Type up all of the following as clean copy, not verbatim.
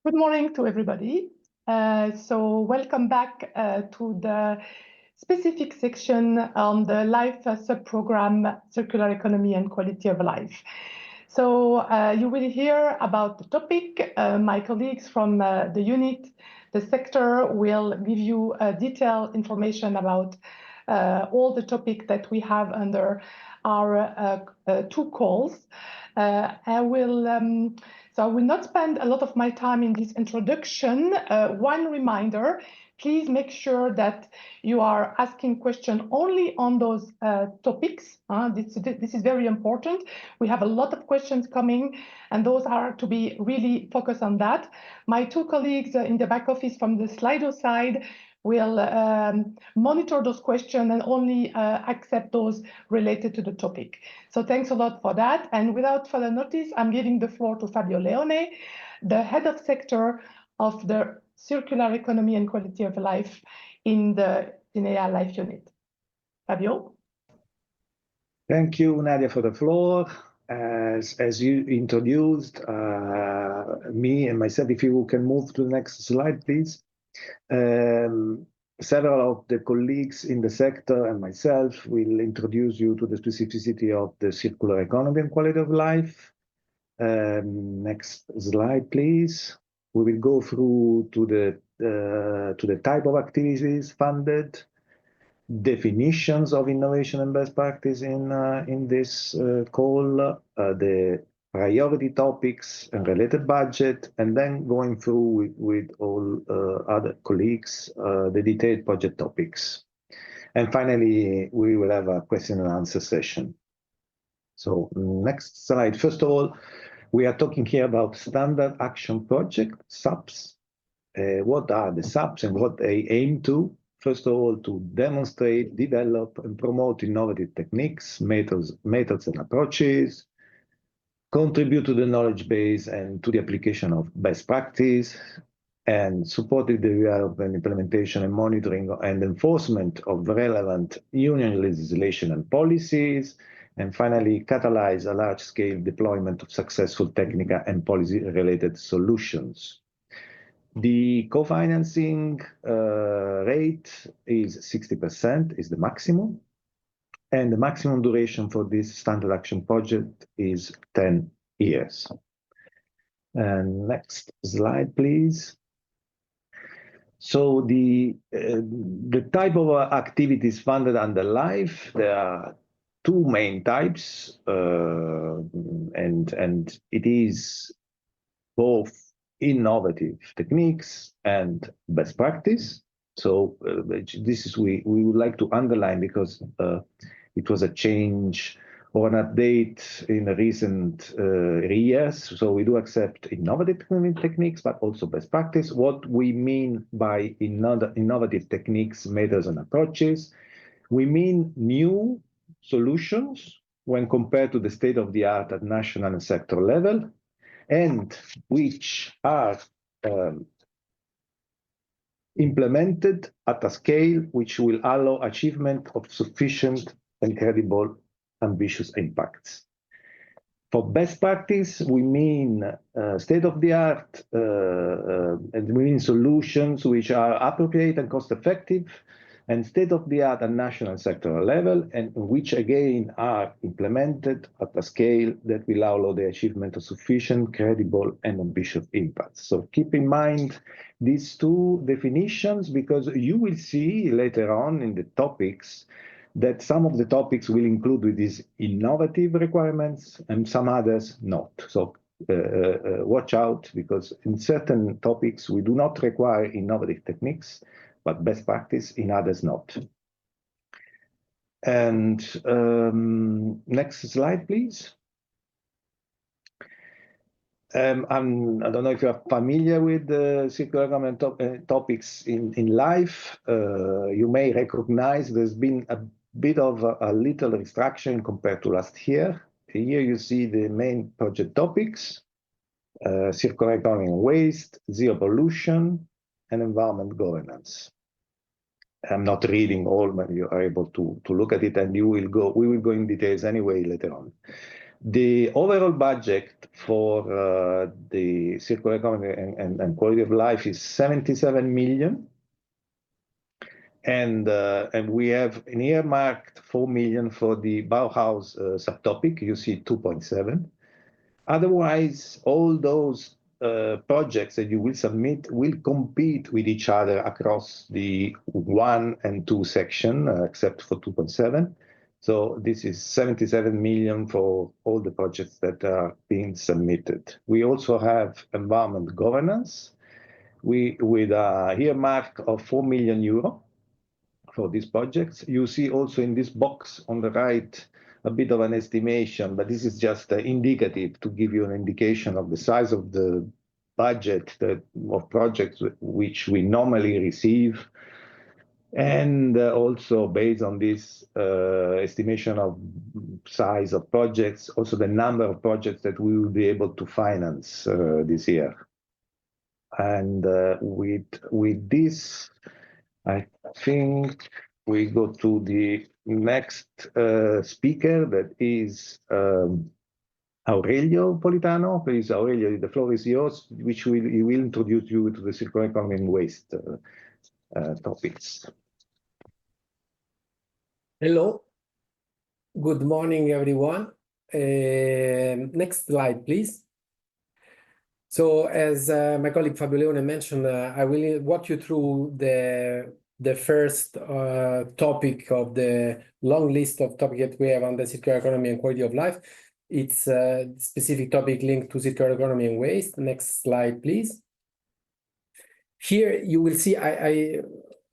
Good morning to everybody. So welcome back to the specific section on the life sub-program, Circular Economy and Quality of Life. So you will hear about the topic. My colleagues from the unit, the sector, will give you detailed information about all the topics that we have under our two calls. So I will not spend a lot of my time in this introduction. One reminder, please make sure that you are asking questions only on those topics. This is very important. We have a lot of questions coming, and those are to be really focused on that. My two colleagues in the back office from the Slido side will monitor those questions and only accept those related to the topic. So thanks a lot for that. And without further notice, I'm giving the floor to Fabio Leone, the head of sector of the Circular Economy and Quality of Life in the INEA Life Unit. Fabio? Thank you, Nadia, for the floor. As you introduced me and myself, if you can move to the next slide, please. Several of the colleagues in the sector and myself will introduce you to the specificity of the circular economy and quality of life. Next slide, please. We will go through to the type of activities funded, definitions of innovation and best practice in this call, the priority topics and related budget, and then going through with all other colleagues the detailed project topics. And finally, we will have a question and answer session. So next slide. First of all, we are talking here about standard action project, SAPs. What are the SAPs and what they aim to? First of all, to demonstrate, develop, and promote innovative techniques, methods and approaches, contribute to the knowledge base and to the application of best practice, and supported the development, implementation, and monitoring and enforcement of relevant union legislation and policies, and finally, catalyze a large-scale deployment of successful technical and policy-related solutions. The co-financing rate is 60%, is the maximum. And the maximum duration for this standard action project is 10 years. And next slide, please. So the type of activities funded under LIFE, there are two main types, and it is both innovative techniques and best practice. So this is we would like to underline because it was a change or an update in the recent years. So we do accept innovative techniques, but also best practice. What we mean by innovative techniques, methods, and approaches, we mean new solutions when compared to the state of the art at national and sector level, and which are implemented at a scale which will allow achievement of sufficient and credible ambitious impacts. For best practice, we mean state-of-the-art, and we mean solutions which are appropriate and cost-effective, and state-of-the-art at national sector level, and which again are implemented at a scale that will allow the achievement of sufficient, credible, and ambitious impacts. So keep in mind these two definitions, because you will see later on in the topics that some of the topics will include with these innovative requirements and some others not. So watch out, because in certain topics we do not require innovative techniques, but best practice, in others not. And next slide, please. I don't know if you are familiar with the circular economy topics in life. You may recognize there's been a bit of a little restructuring compared to last year. Here you see the main project topics: circular economy and waste, zero pollution, and environment governance. I'm not reading all, but you are able to look at it, and we will go in details anyway later on. The overall budget for the circular economy and quality of life is 77 million. And we have an earmarked 4 million for the Bauhaus subtopic. You see 2.7. Otherwise, all those projects that you will submit will compete with each other across the 1 and 2 section, except for 2.7. So this is 77 million for all the projects that are being submitted. We also have environment governance with a earmark of 4 million euro for these projects. You see also in this box on the right a bit of an estimation, but this is just indicative to give you an indication of the size of the budget of projects which we normally receive. And also based on this estimation of size of projects, also the number of projects that we will be able to finance this year. And with this, I think we go to the next speaker, that is Aurelio Politano. Please, Aurelio, the floor is yours, which he will introduce you to the circular economy and waste topics. Hello, good morning, everyone. Next slide, please. So as my colleague Fabio Leone mentioned, I will walk you through the first topic of the long list of topics that we have on the circular economy and quality of life. It's a specific topic linked to circular economy and waste. Next slide, please. Here you will see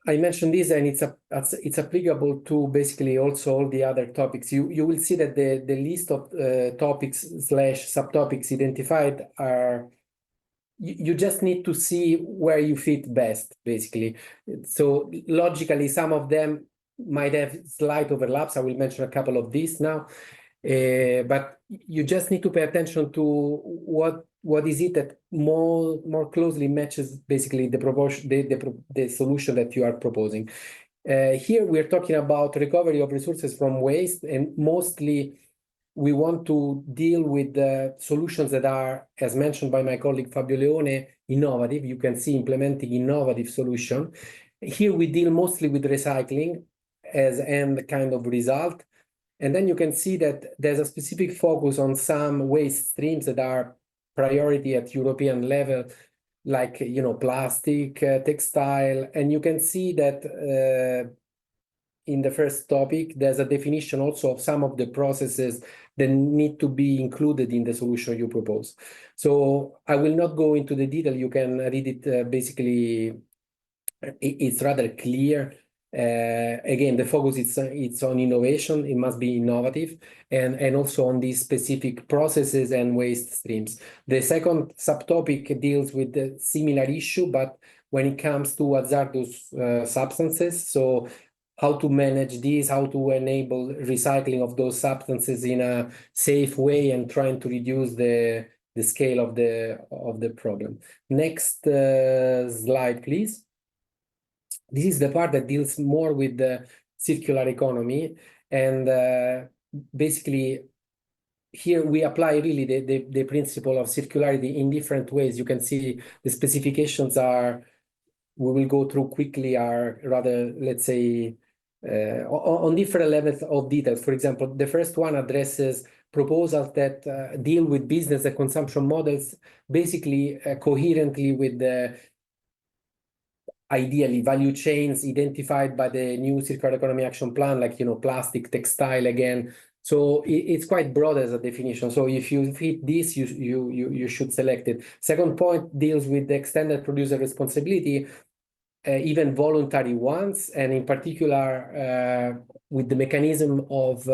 I mentioned this, and it's applicable to basically also all the other topics. You will see that the list of topics / subtopics identified are, you just need to see where you fit best, basically. So logically, some of them might have slight overlaps. I will mention a couple of these now, but you just need to pay attention to what is it that more closely matches basically the proportion, the solution that you are proposing. Here we're talking about recovery of resources from waste, and mostly we want to deal with the solutions that are, as mentioned by my colleague Fabio Leone, innovative. You can see implementing innovative solution. Here we deal mostly with recycling as end kind of result. And then you can see that there's a specific focus on some waste streams that are priority at European level, like, you know, plastic, textile. And you can see that in the first topic, there's a definition also of some of the processes that need to be included in the solution you propose. So I will not go into the detail. You can read it. Basically, it's rather clear. Again, the focus it's on innovation. It must be innovative, and also on these specific processes and waste streams. The second subtopic deals with the similar issue, but when it comes to hazardous substances, so how to manage this, how to enable recycling of those substances in a safe way, and trying to reduce the scale of the problem. Next slide, please. This is the part that deals more with the circular economy, and basically here we apply really the principle of circularity in different ways. You can see the specifications are, we will go through quickly, are rather, let's say, on different levels of details. For example, the first one addresses proposals that deal with business and consumption models, basically coherently with the ideally value chains identified by the new circular economy action plan, like, you know, plastic, textile again. So it's quite broad as a definition. So if you fit this, you should select it. Second point deals with the extended producer responsibility, even voluntary ones, and in particular with the mechanism of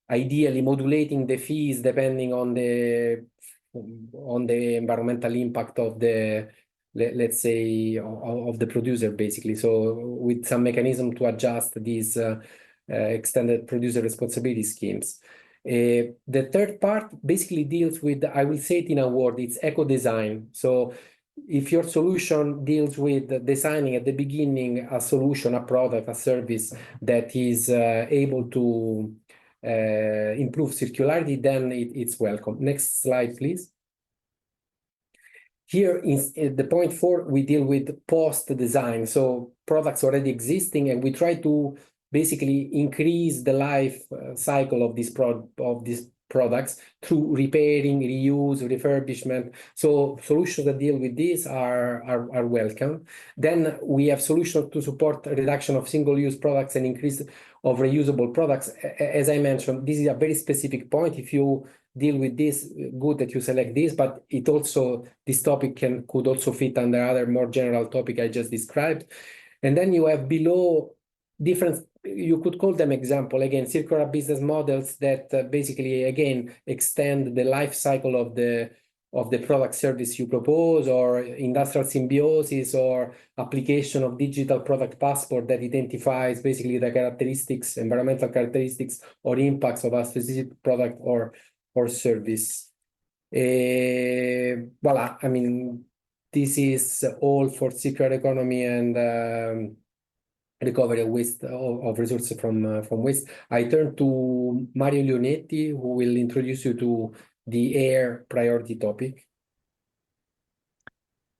ideally modulating the fees depending on the environmental impact of the, let's say, of the producer, basically. So with some mechanism to adjust these extended producer responsibility schemes. The third part basically deals with, I will say it in a word, it's eco-design. So if your solution deals with designing at the beginning a solution, a product, a service that is able to improve circularity, then it's welcome. Next slide, please. Here in the point 4, we deal with post-design, so products already existing, and we try to basically increase the life cycle of these products through repairing, reuse, refurbishment. So solutions that deal with this are welcome. Then we have solutions to support reduction of single-use products and increase of reusable products. As I mentioned, this is a very specific point. If you deal with this, good that you select this, but it also, this topic could also fit under other more general topic I just described. And then you have below different, you could call them example, again, circular business models that basically, again, extend the life cycle of the product service you propose, or industrial symbiosis, or application of digital product passport that identifies basically the characteristics, environmental characteristics or impacts of a specific product or service. Voila, I mean, this is all for circular economy and recovery of waste, of resources from waste. I turn to Mario Leonetti, who will introduce you to the air priority topic.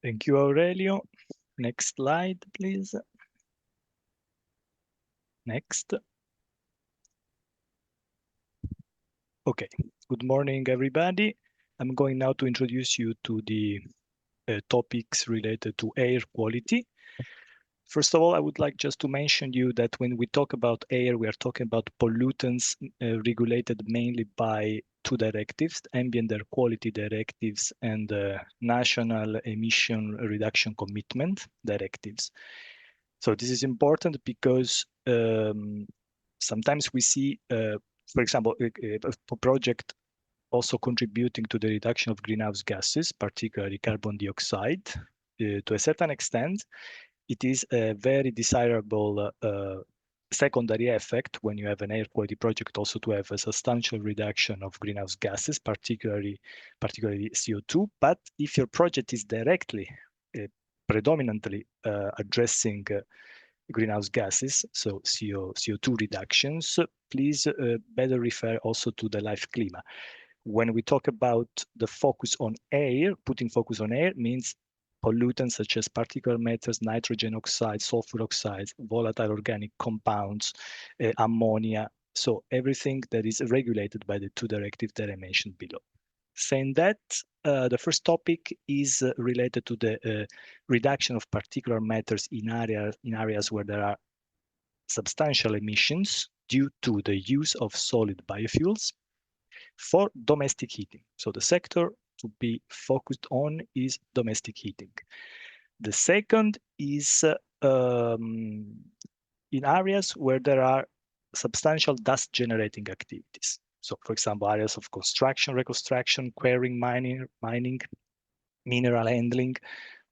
Thank you, Aurelio. Next slide, please. Next. Okay, good morning, everybody. I'm going now to introduce you to the topics related to air quality. First of all, I would like just to mention you that when we talk about air, we are talking about pollutants regulated mainly by 2 directives, ambient air quality directives and national emission reduction commitment directives. So this is important because sometimes we see, for example, a project also contributing to the reduction of greenhouse gases, particularly carbon dioxide, to a certain extent. It is a very desirable secondary effect when you have an air quality project also to have a substantial reduction of greenhouse gases, particularly CO2. But if your project is directly, predominantly addressing greenhouse gases, so CO2 reductions, please better refer also to the life clima. When we talk about the focus on air, putting focus on air means pollutants such as particulate matters, nitrogen oxides, sulfur oxides, volatile organic compounds, ammonia. So everything that is regulated by the 2 directives that I mentioned below. Saying that, the first topic is related to the reduction of particulate matters in areas where there are substantial emissions due to the use of solid biofuels for domestic heating. So the sector to be focused on is domestic heating. The second is in areas where there are substantial dust generating activities. So for example, areas of construction, reconstruction, quarrying, mining, mineral handling,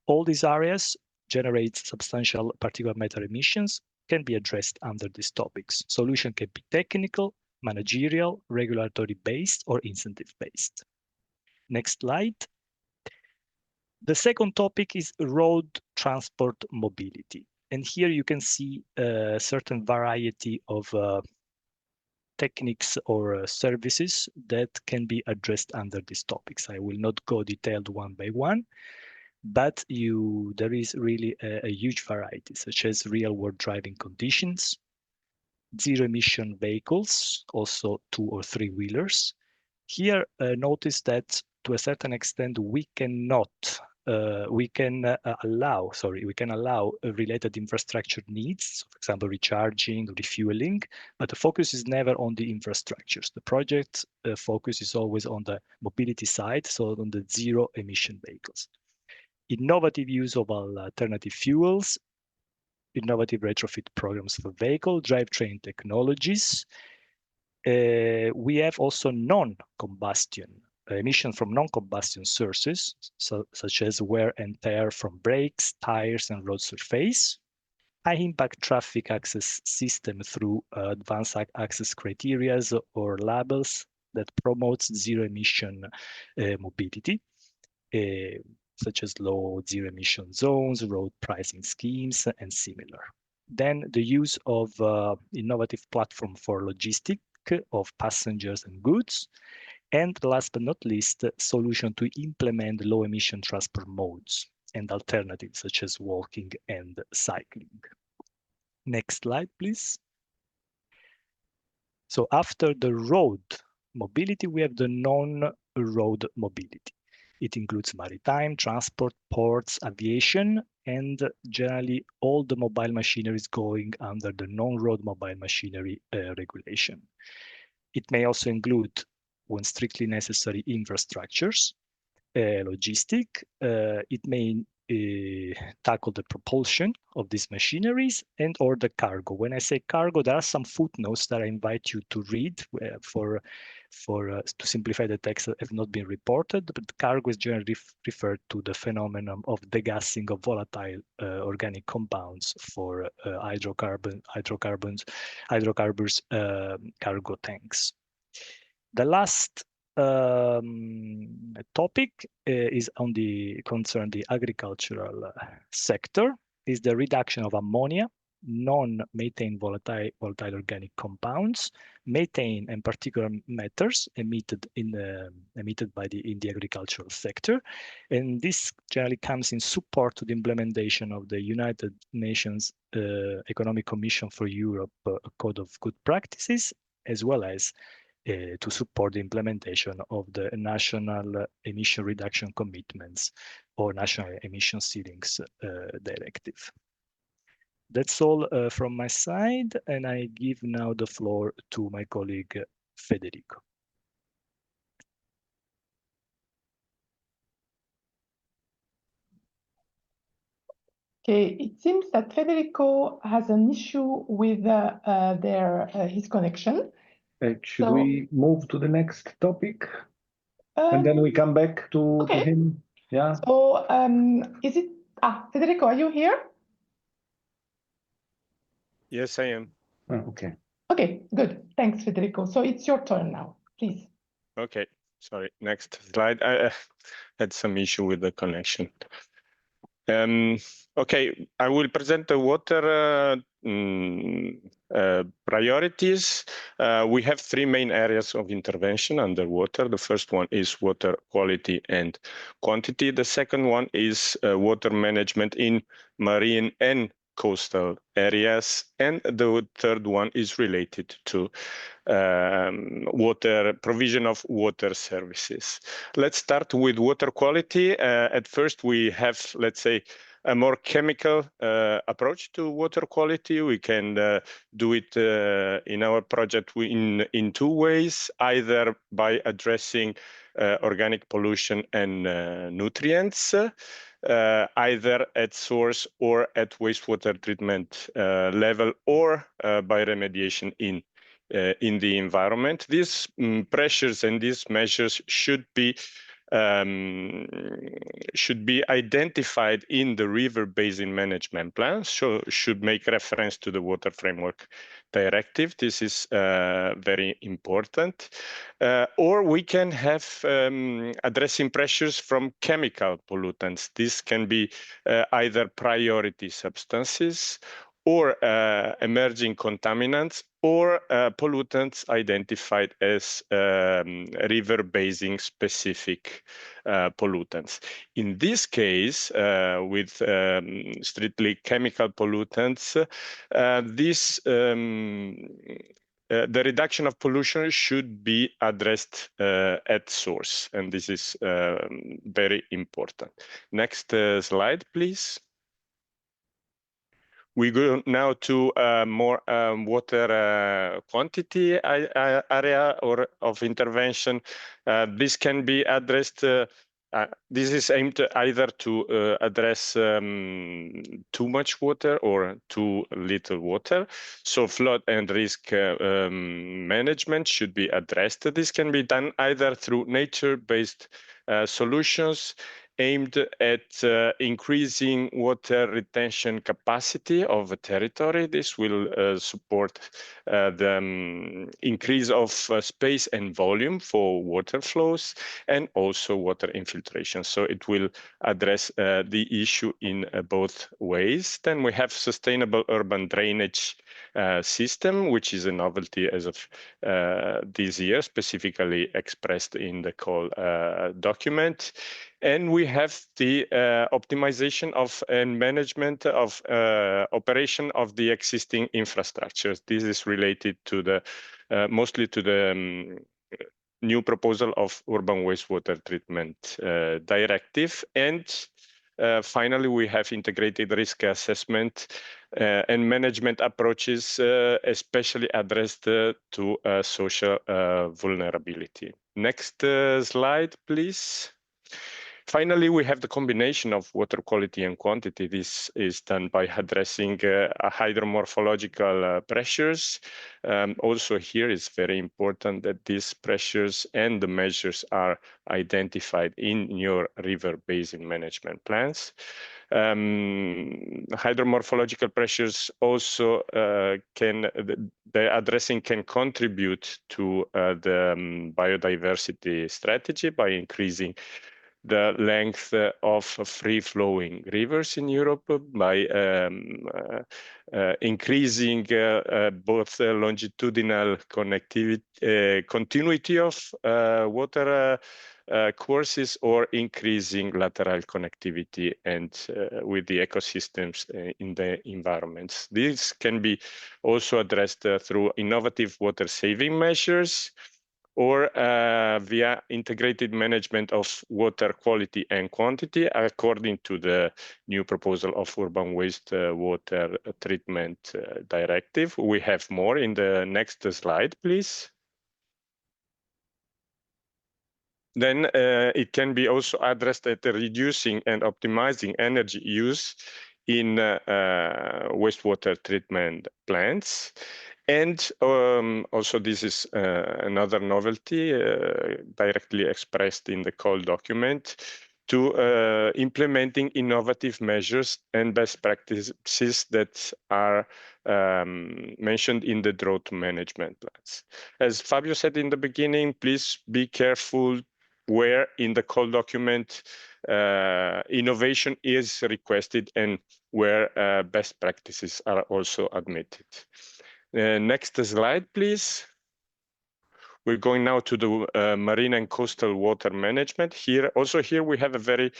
all these areas generate substantial particulate matter emissions, can be addressed under these topics. Solution can be technical, managerial, regulatory based, or incentive based. Next slide. The second topic is road transport mobility. And here you can see a certain variety of techniques or services that can be addressed under these topics. I will not go detailed one by one, but there is really a huge variety, such as real-world driving conditions, zero-emission vehicles, also 2 or 3 wheelers. Here, notice that to a certain extent we can allow related infrastructure needs, so for example, recharging, refueling, but the focus is never on the infrastructures. The project focus is always on the mobility side, so on the zero emission vehicles. Innovative use of alternative fuels, innovative retrofit programs for vehicle, drivetrain technologies. We have also non-combustion emissions from non-combustion sources, such as wear and tear from brakes, tires, and road surface. High-impact traffic access system through advanced access criteria or labels that promotes zero-emission mobility, such as low zero-emission zones, road pricing schemes, and similar. Then the use of innovative platform for logistics, of passengers and goods. And last but not least, solution to implement low emission transport modes and alternatives such as walking and cycling. Next slide, please. So after the road mobility, we have the non-road mobility. It includes maritime, transport, ports, aviation, and generally all the mobile machinery is going under the non-road mobile machinery regulation. It may also include, when strictly necessary, infrastructures, logistic. It may tackle the propulsion of these machineries and or the cargo. When I say cargo, there are some footnotes that I invite you to read to simplify the text that have not been reported, but cargo is generally referred to the phenomenon of degassing of volatile organic compounds for hydrocarbons cargo tanks. The last topic is concern the agricultural sector, is the reduction of ammonia, non-methane volatile organic compounds, methane and particulate matters emitted in the agricultural sector, and this generally comes in support to the implementation of the United Nations Economic Commission for Europe Code of Good Practices, as well as to support the implementation of the national emission reduction commitments or national emission ceilings directive. That's all from my side, and I give now the floor to my colleague Federico. Okay, it seems that Federico has an issue with his connection. Should we move to the next topic? And then we come back to him? Yeah. So is it, Federico, are you here? Yes, I am. Oh, okay. Okay, good. Thanks, Federico. So it's your turn now, please. Okay, sorry. Next slide. I had some issue with the connection. Okay, I will present the water priorities. We have three main areas of intervention underwater. The first one is water quality and quantity. The second one is water management in marine and coastal areas. And the third one is related to provision of water services. Let's start with water quality. At first, we have, let's say, a more chemical approach to water quality. We can do it in our project in two ways, either by addressing organic pollution and nutrients, either at source or at wastewater treatment level, or by remediation in the environment. These pressures and these measures should be identified in the river basin management plan, so should make reference to the Water Framework Directive. This is very important. Or we can have addressing pressures from chemical pollutants. This can be either priority substances or emerging contaminants, or pollutants identified as river basin specific pollutants. In this case, with strictly chemical pollutants, the reduction of pollution should be addressed at source, and this is very important. Next slide, please. We go now to more water quantity area or of intervention. This can be addressed. This is aimed either to address too much water or too little water. So flood and risk management should be addressed. This can be done either through nature-based solutions aimed at increasing water retention capacity of a territory. This will support the increase of space and volume for water flows and also water infiltration. So it will address the issue in both ways. Then we have sustainable urban drainage system, which is a novelty as of this year, specifically expressed in the call document. And we have the optimization of and management of operation of the existing infrastructures. This is related to the mostly to the new proposal of urban wastewater treatment directive. And finally, we have integrated risk assessment and management approaches, especially addressed to social vulnerability. Next slide, please. Finally, we have the combination of water quality and quantity. This is done by addressing hydromorphological pressures. Also here, it's very important that these pressures and the measures are identified in your river basin management plans. Hydromorphological pressures also the addressing can contribute to the biodiversity strategy by increasing the length of free-flowing rivers in Europe by increasing both longitudinal continuity of water courses or increasing lateral connectivity and with the ecosystems in the environments. This can be also addressed through innovative water saving measures or via integrated management of water quality and quantity according to the new proposal of urban wastewater treatment directive. We have more in the next slide, please. Then it can be also addressed at reducing and optimizing energy use in wastewater treatment plants. And also this is another novelty directly expressed in the call document to implementing innovative measures and best practices that are mentioned in the drought management plans. As Fabio said in the beginning, please be careful where in the call document innovation is requested and where best practices are also admitted. Next slide, please. We're going now to the marine and coastal water management. Here we have a very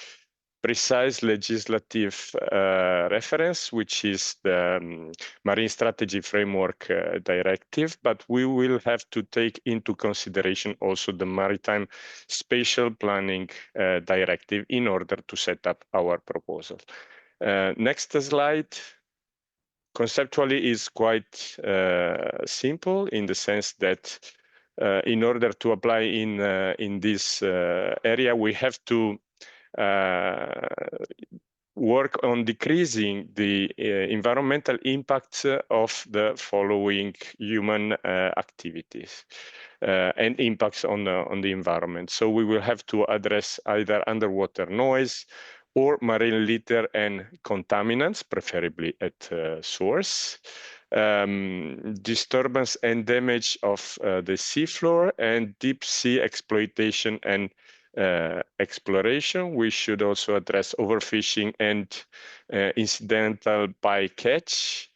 precise legislative reference, which is the Marine Strategy Framework Directive, but we will have to take into consideration also the Maritime Spatial Planning Directive in order to set up our proposal. Next slide. Conceptually is quite simple in the sense that in order to apply in this area, we have to work on decreasing the environmental impacts of the following human activities and impacts on the environment. So we will have to address either underwater noise or marine litter and contaminants, preferably at source, disturbance and damage of the seafloor, and deep sea exploitation and exploration. We should also address overfishing and incidental bycatch,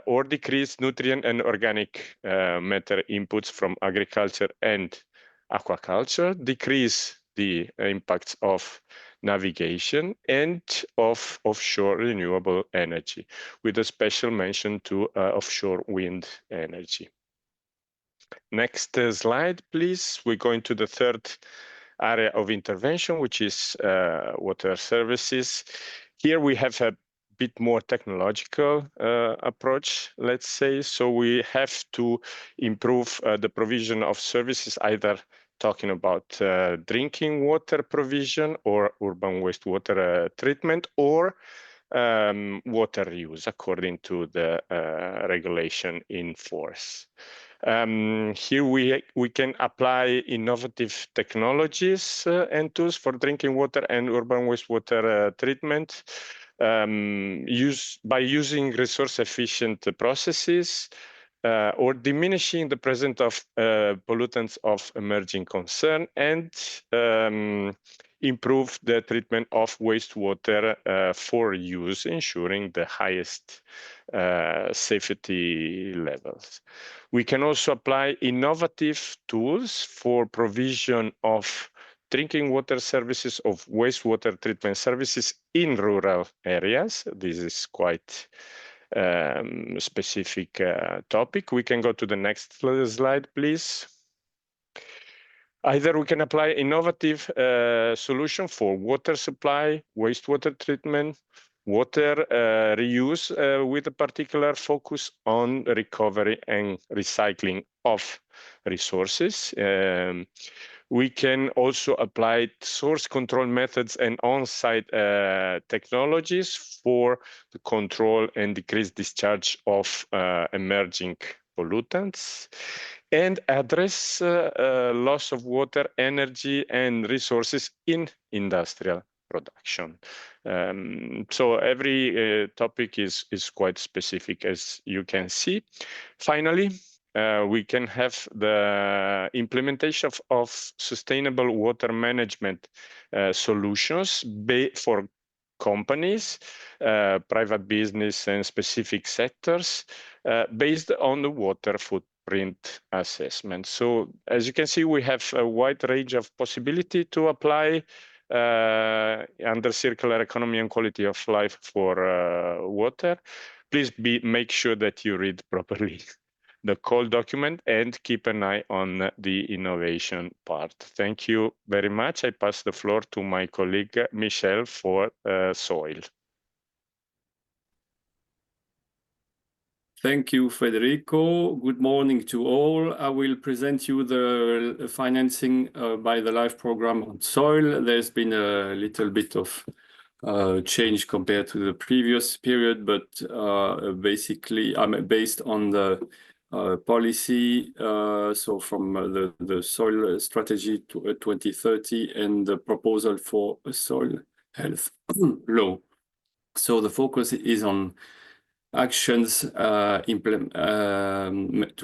or decrease nutrient and organic matter inputs from agriculture and aquaculture, decrease the impacts of navigation and of offshore renewable energy, with a special mention to offshore wind energy. Next slide, please. We're going to the third area of intervention, which is water services. Here we have a bit more technological approach, let's say. So we have to improve the provision of services, either talking about drinking water provision or urban wastewater treatment, or water use according to the regulation in force. Here we can apply innovative technologies and tools for drinking water and urban wastewater treatment by using resource-efficient processes or diminishing the presence of pollutants of emerging concern, and improve the treatment of wastewater for use, ensuring the highest safety levels. We can also apply innovative tools for provision of drinking water services, of wastewater treatment services in rural areas. This is quite specific topic. We can go to the next slide, please. Either we can apply innovative solution for water supply, wastewater treatment, water reuse with a particular focus on recovery and recycling of resources. We can also apply source control methods and on-site technologies for the control and decrease discharge of emerging pollutants, and address loss of water, energy, and resources in industrial production. So every topic is quite specific, as you can see. Finally, we can have the implementation of sustainable water management solutions for companies, private business, and specific sectors based on the water footprint assessment. So as you can see, we have a wide range of possibility to apply under circular economy and quality of life for water. Please make sure that you read properly the call document and keep an eye on the innovation part. Thank you very much. I pass the floor to my colleague Michel for soil. Thank you, Federico. Good morning to all. I will present you the financing by the LIFE program on soil. There's been a little bit of change compared to the previous period, but basically based on the policy, so from the soil strategy to 2030 and the proposal for a soil health law. So the focus is on actions to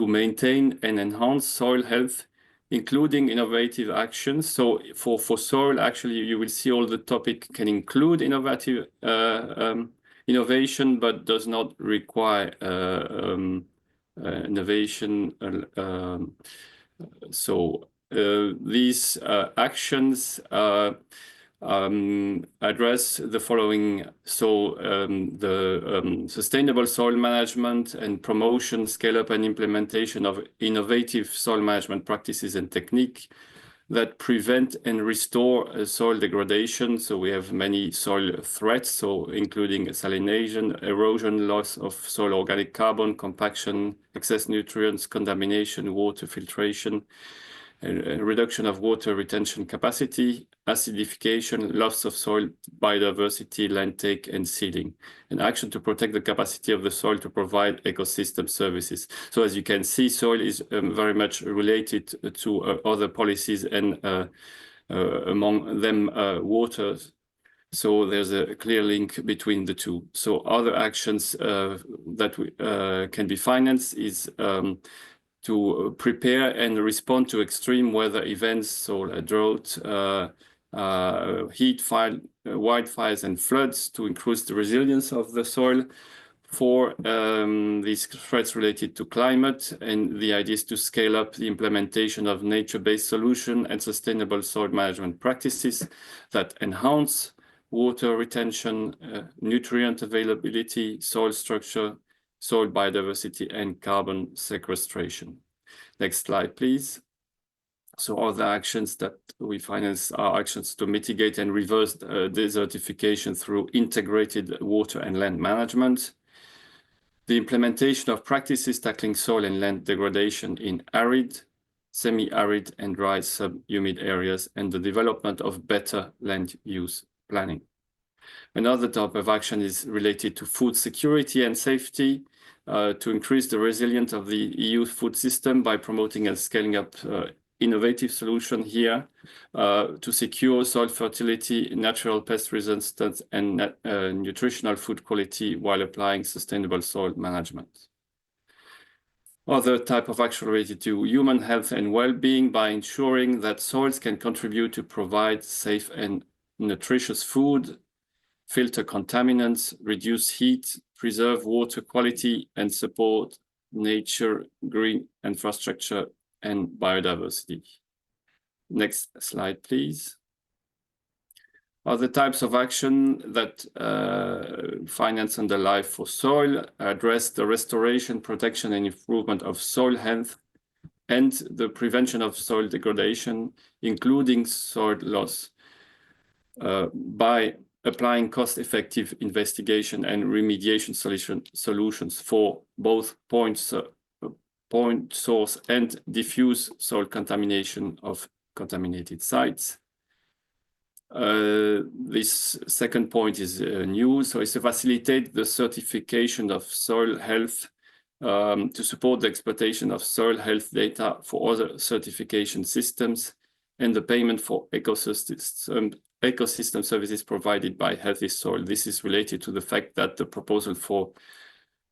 maintain and enhance soil health, including innovative actions. So for soil, actually, you will see all the topic can include innovative innovation, but does not require innovation. So these actions address the following. So the sustainable soil management and promotion, scale up and implementation of innovative soil management practices and technique that prevent and restore soil degradation. So we have many soil threats, so including salination, erosion, loss of soil organic carbon, compaction, excess nutrients, contamination, water filtration, reduction of water retention capacity, acidification, loss of soil biodiversity, land take, and seeding. An action to protect the capacity of the soil to provide ecosystem services. So as you can see, soil is very much related to other policies, and among them water. So there's a clear link between the two. So other actions that can be financed is to prepare and respond to extreme weather events, so a drought, heat, wildfires, and floods, to increase the resilience of the soil for these threats related to climate. And the idea is to scale up the implementation of nature-based solutions and sustainable soil management practices that enhance water retention, nutrient availability, soil structure, soil biodiversity, and carbon sequestration. Next slide, please. So other actions that we finance are actions to mitigate and reverse desertification through integrated water and land management, the implementation of practices tackling soil and land degradation in arid, semi-arid, and dry sub-humid areas, and the development of better land use planning. Another type of action is related to food security and safety. to increase the resilience of the EU food system by promoting and scaling up innovative solution here to secure soil fertility, natural pest resistance, and nutritional food quality while applying sustainable soil management. Other type of action related to human health and well-being by ensuring that soils can contribute to provide safe and nutritious food, filter contaminants, reduce heat, preserve water quality, and support nature, green infrastructure, and biodiversity. Next slide, please. Other types of action that finance under Life for Soil address the restoration, protection, and improvement of soil health and the prevention of soil degradation, including soil loss, by applying cost-effective investigation and remediation solutions for both point source and diffuse soil contamination of contaminated sites. This second point is new, so it's to facilitate the certification of soil health to support the exploitation of soil health data for other certification systems and the payment for ecosystem services provided by Healthy Soil. This is related to the fact that the proposal for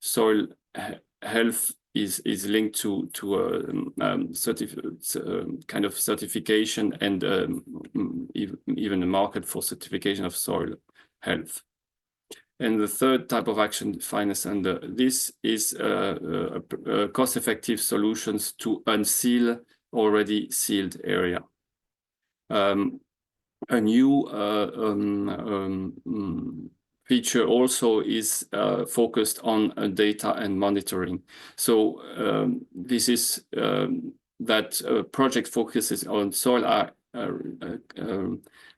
soil health is linked to kind of certification and even a market for certification of soil health. And the third type of action financed under this is cost-effective solutions to unseal already sealed area. A new feature also is focused on data and monitoring. So this is that project focuses on soil are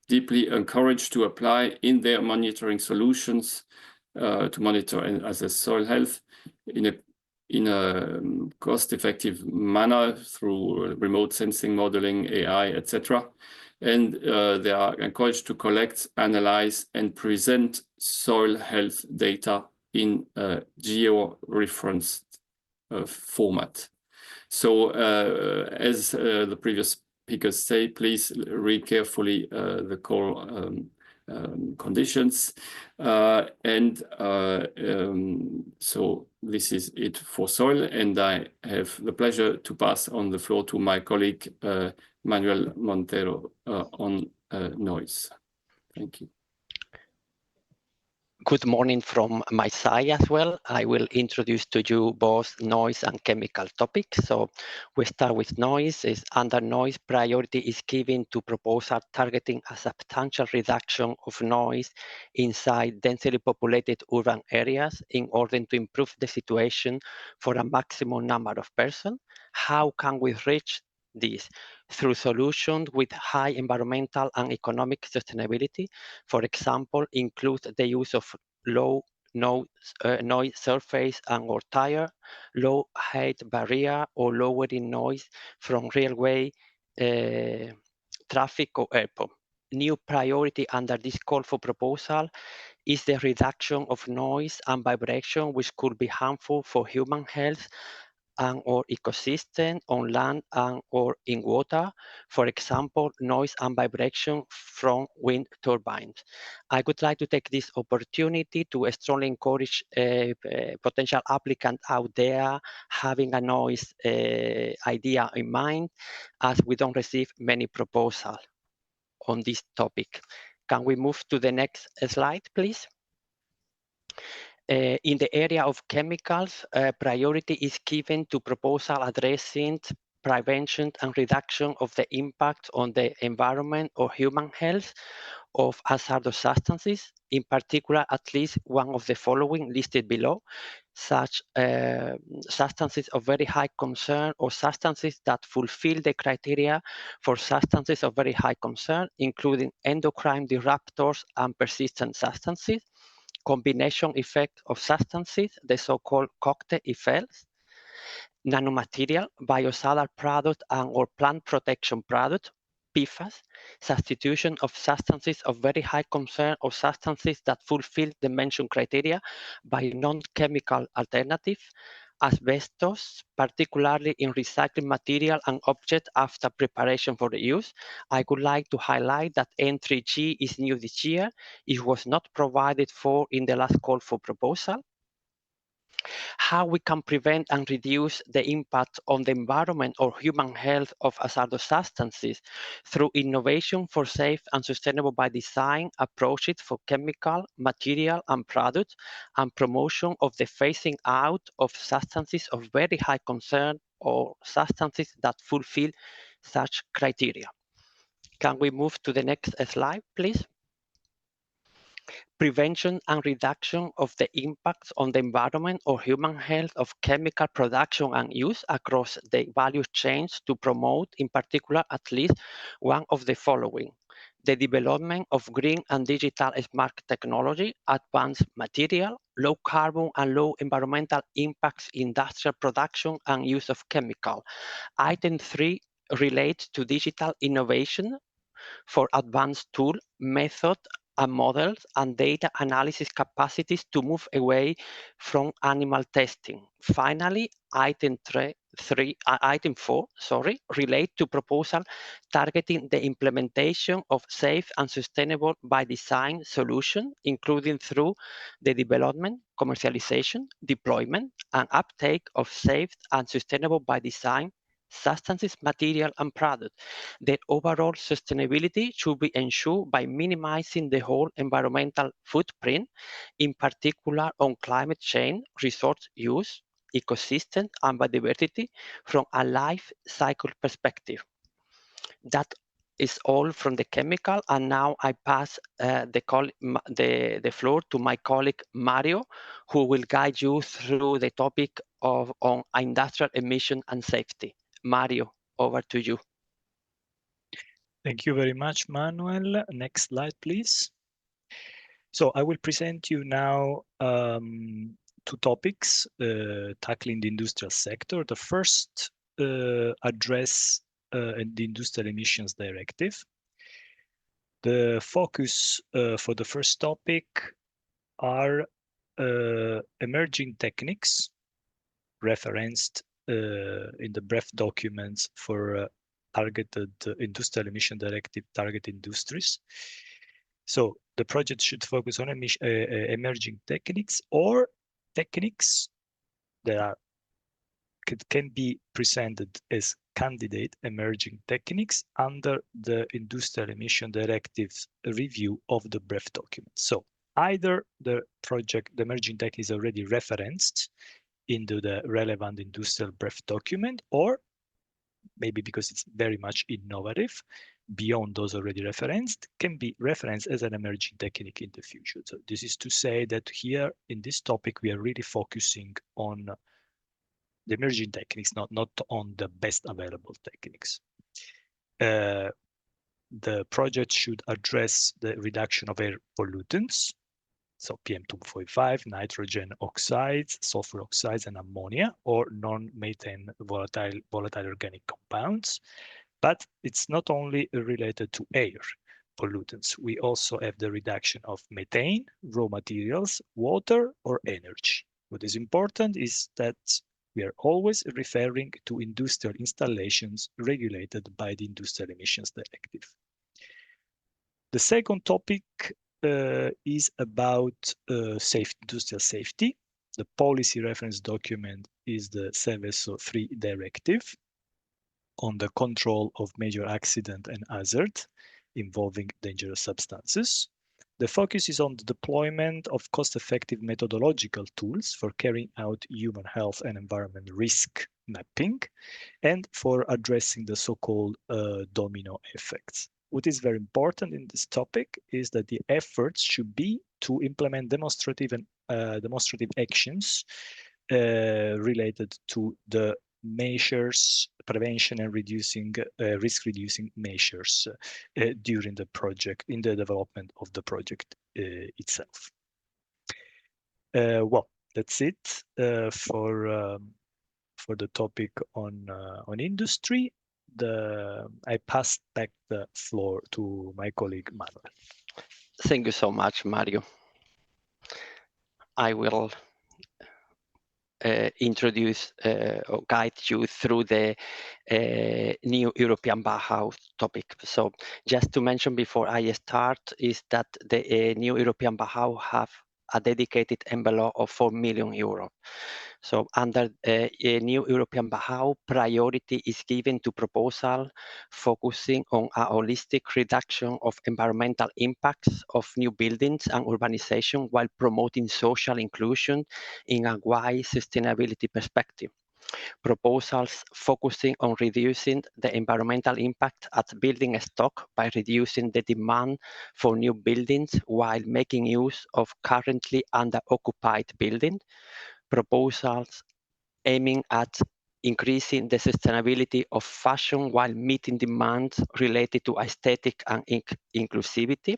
deeply encouraged to apply in their monitoring solutions to monitor and assess soil health in a cost-effective manner through remote sensing, modeling, AI, etc. And they are encouraged to collect, analyze, and present soil health data in a geo-referenced format. So as the previous speakers say, please read carefully the core conditions. So this is it for soil, and I have the pleasure to pass on the floor to my colleague, Manuel Montero, on noise. Thank you. Good morning from my side as well. I will introduce to you both noise and chemical topics. So we start with noise. Under noise, priority is given to proposal targeting a substantial reduction of noise inside densely populated urban areas in order to improve the situation for a maximum number of persons. How can we reach this? Through solutions with high environmental and economic sustainability. For example, include the use of low noise surface and or tire, low height barrier, or lowering noise from railway traffic or airport. New priority under this call for proposal is the reduction of noise and vibration, which could be harmful for human health and or ecosystem on land and or in water, for example, noise and vibration from wind turbines. I would like to take this opportunity to strongly encourage potential applicants out there having a noise idea in mind, as we don't receive many proposals on this topic. Can we move to the next slide, please? In the area of chemicals, priority is given to proposal addressing prevention and reduction of the impact on the environment or human health of hazardous substances, in particular at least one of the following listed below, such substances of very high concern or substances that fulfill the criteria for substances of very high concern, including endocrine disruptors and persistent substances, combination effect of substances, the so-called cocktail effects, nanomaterial, biocidal product and or plant protection product, PFAS, substitution of substances of very high concern or substances that fulfill the mentioned criteria by non-chemical alternatives, asbestos, particularly in recycling material and objects after preparation for use. I would like to highlight that N3G is new this year. It was not provided for in the last call for proposal. How we can prevent and reduce the impact on the environment or human health of hazardous substances through innovation for safe and sustainable by design approaches for chemical, material, and products, and promotion of the phasing out of substances of very high concern or substances that fulfill such criteria. Can we move to the next slide, please? Prevention and reduction of the impacts on the environment or human health of chemical production and use across the value chains to promote, in particular, at least one of the following: the development of green and digital smart technology, advanced material, low carbon and low environmental impacts industrial production and use of chemical. Item 3 relates to digital innovation for advanced tool, method, and models and data analysis capacities to move away from animal testing. Finally, item 4 relate to proposal targeting the implementation of safe and sustainable by design solution, including through the development, commercialization, deployment, and uptake of safe and sustainable by design substances, material, and products. Their overall sustainability should be ensured by minimizing the whole environmental footprint, in particular on climate change, resource use, ecosystem, and biodiversity from a life cycle perspective. That is all from the chemical, and now I pass the floor to my colleague Mario, who will guide you through the topic on industrial emission and safety. Mario, over to you. Thank you very much, Manuel. Next slide, please. So I will present you now two topics tackling the industrial sector. The first address the Industrial Emissions Directive. The focus for the first topic are emerging techniques referenced in the BREF documents for targeted Industrial Emission Directive target industries. So the project should focus on emerging techniques or techniques that can be presented as candidate emerging techniques under the Industrial Emission Directive's review of the BREF document. So either the emerging technique is already referenced into the relevant industrial BREF document, or maybe because it's very much innovative, beyond those already referenced, can be referenced as an emerging technique in the future. So this is to say that here in this topic, we are really focusing on the emerging techniques, not on the best available techniques. The project should address the reduction of air pollutants, so PM2.5, nitrogen oxides, sulfur oxides, and ammonia, or non-methane volatile organic compounds. But it's not only related to air pollutants. We also have the reduction of methane, raw materials, water, or energy. What is important is that we are always referring to industrial installations regulated by the Industrial Emissions Directive. The second topic is about industrial safety. The policy reference document is the Seveso 3 directive on the control of major accident and hazard involving dangerous substances. The focus is on the deployment of cost-effective methodological tools for carrying out human health and environment risk mapping and for addressing the so-called domino effects. What is very important in this topic is that the efforts should be to implement demonstrative actions related to the measures, prevention and reducing risk-reducing measures during the project, in the development of the project itself. Well, that's it for the topic on industry. I pass back the floor to my colleague Manuel. Thank you so much, Mario. I will introduce or guide you through the new European Bauhaus topic. So just to mention before I start is that the new European Bauhaus have a dedicated envelope of 4 million euros. So under a new European Bauhaus, priority is given to proposal focusing on a holistic reduction of environmental impacts of new buildings and urbanization while promoting social inclusion in a wide sustainability perspective. Proposals focusing on reducing the environmental impact at building stock by reducing the demand for new buildings while making use of currently under-occupied buildings. Proposals aiming at increasing the sustainability of fashion while meeting demands related to aesthetic and inclusivity.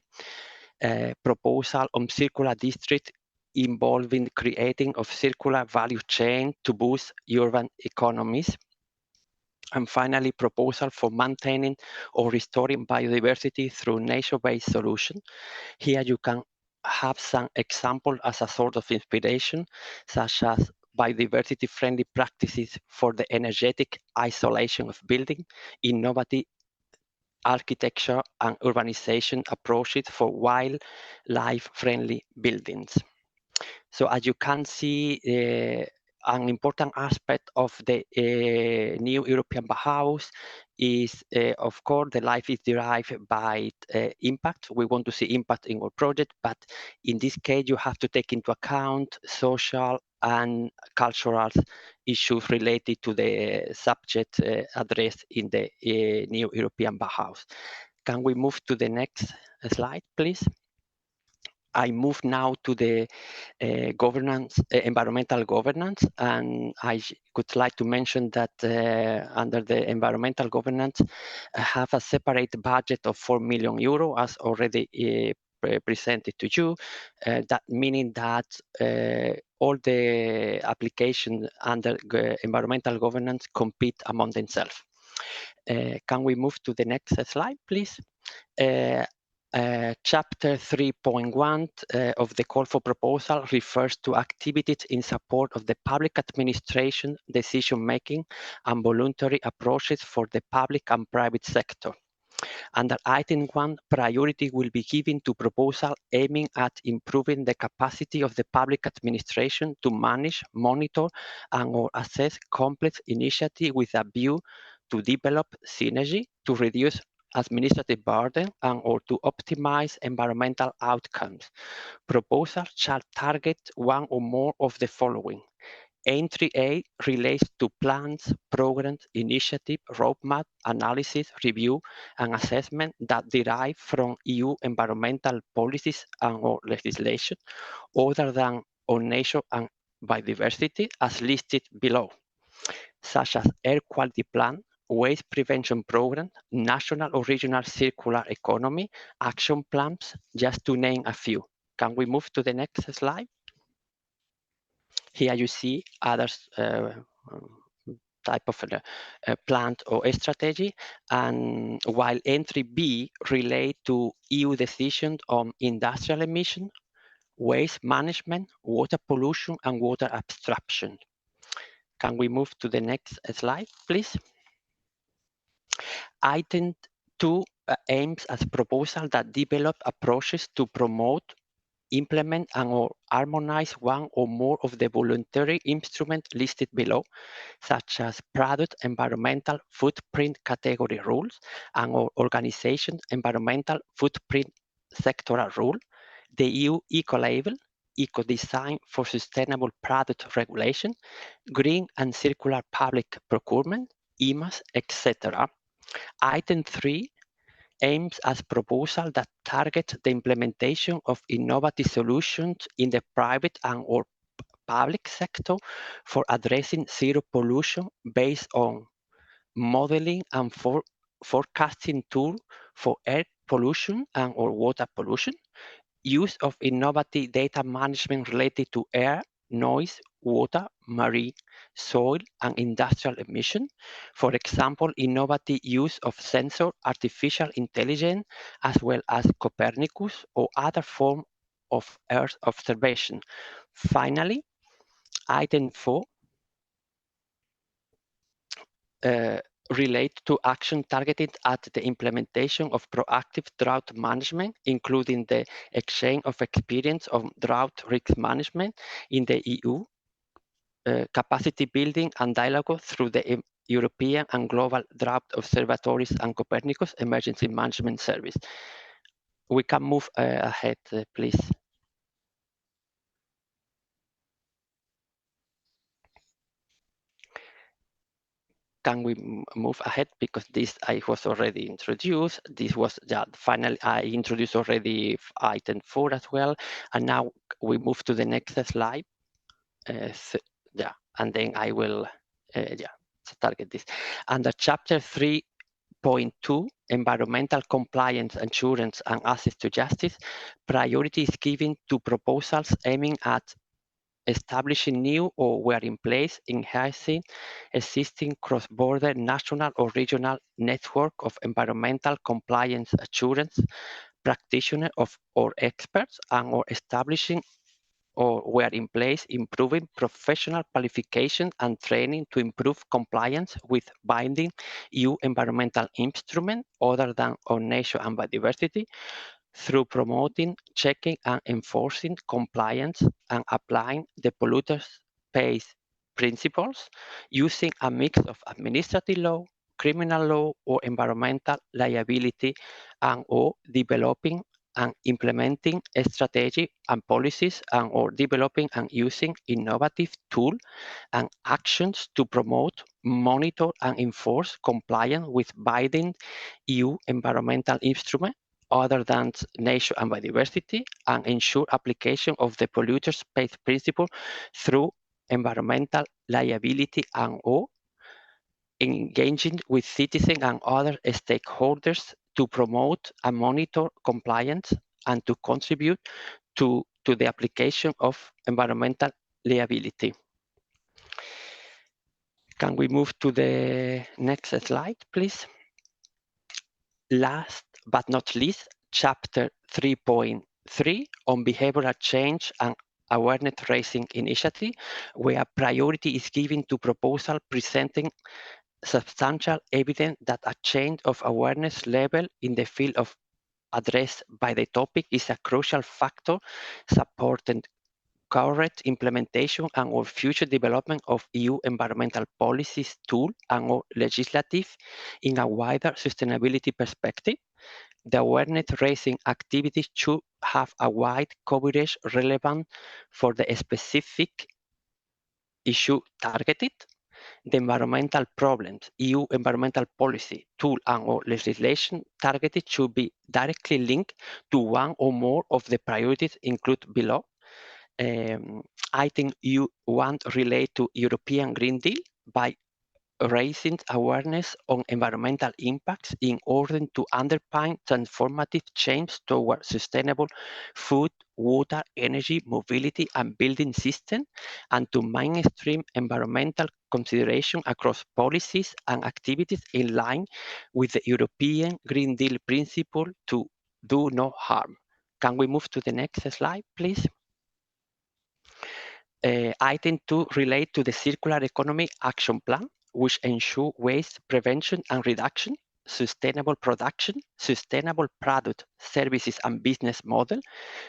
Proposal on circular district involving creating of circular value chain to boost urban economies. And finally, proposal for maintaining or restoring biodiversity through nature-based solutions. Here you can have some examples as a sort of inspiration, such as biodiversity-friendly practices for the energetic isolation of building, innovative architecture and urbanization approaches for wildlife-friendly buildings. So as you can see, an important aspect of the new European Bauhaus is, of course, the life is derived by impact. We want to see impact in our project, but in this case, you have to take into account social and cultural issues related to the subject addressed in the new European Bauhaus. Can we move to the next slide, please? I move now to the governance, environmental governance, and I would like to mention that under the environmental governance, I have a separate budget of 4 million euro, as already presented to you. That meaning that all the applications under environmental governance compete among themselves. Can we move to the next slide, please? Chapter 3.1 of the call for proposal refers to activities in support of the public administration, decision-making, and voluntary approaches for the public and private sector. Under item 1, priority will be given to proposal aiming at improving the capacity of the public administration to manage, monitor, and or assess complex initiatives with a view to develop synergy, to reduce administrative burden, and or to optimize environmental outcomes. Proposals shall target one or more of the following. Entry A relates to plans, programs, initiative, roadmap, analysis, review, and assessment that derive from EU environmental policies and or legislation other than on nature and biodiversity as listed below, such as air quality plan, waste prevention program, national or regional circular economy, action plans, just to name a few. Can we move to the next slide? Here you see other type of plan or strategy, and while entry B relate to EU decisions on industrial emission, waste management, water pollution, and water abstraction. Can we move to the next slide, please? Item 2 aims at proposal that develop approaches to promote, implement, and or harmonize one or more of the voluntary instruments listed below, such as product environmental footprint category rules and or organization environmental footprint sectoral rule, the EU Eco-Label, Eco-Design for Sustainable Product Regulation, Green and Circular Public Procurement, EMAS, etc. Item 3 aims at proposal that target the implementation of innovative solutions in the private and or public sector for addressing zero pollution based on modeling and forecasting tool for air pollution and or water pollution, use of innovative data management related to air, noise, water, marine, soil, and industrial emission. For example, innovative use of sensor, artificial intelligence, as well as Copernicus or other form of Earth observation. Finally, item 4 relate to action targeted at the implementation of proactive drought management, including the exchange of experience of drought risk management in the EU, capacity building and dialogue through the European and global drought observatories and Copernicus Emergency Management Service. We can move ahead, please. Can we move ahead, because this I was already introduced. This was finally I introduced already item 4 as well, and now we move to the next slide. And then I will target this under chapter 3.2, environmental compliance, assurance, and access to justice. Priority is given to proposals aiming at establishing new or were in place, enhancing existing cross-border national or regional network of environmental compliance assurance practitioners or experts, and or establishing or were in place, improving professional qualification and training to improve compliance with binding EU environmental instruments other than on nature and biodiversity, through promoting, checking, and enforcing compliance and applying the polluters pays principles using a mix of administrative law, criminal law, or environmental liability, and or developing and implementing a strategy and policies, and or developing and using innovative tools and actions to promote, monitor, and enforce compliance with binding EU environmental instruments other than nature and biodiversity, and ensure application of the polluters pays principle through environmental liability, and or engaging with citizens and other stakeholders to promote and monitor compliance and to contribute to the application of environmental liability. Can we move to the next slide, please? Last but not least, chapter 3.3 on behavioral change and awareness raising initiative, where priority is given to proposal presenting substantial evidence that a change of awareness level in the field of addressed by the topic is a crucial factor supporting current implementation and or future development of EU environmental policies tool and or legislative in a wider sustainability perspective. The awareness raising activities should have a wide coverage relevant for the specific issue targeted. The environmental problems, EU environmental policy, tool, and or legislation targeted should be directly linked to one or more of the priorities included below. Item U1 relate to European Green Deal by raising awareness on environmental impacts in order to underpin transformative change toward sustainable food, water, energy, mobility, and building system, and to mainstream environmental consideration across policies and activities in line with the European Green Deal principle to do no harm. Can we move to the next slide, please? Item 2 relate to the Circular Economy Action Plan, which ensure waste prevention and reduction, sustainable production, sustainable product, services and business model,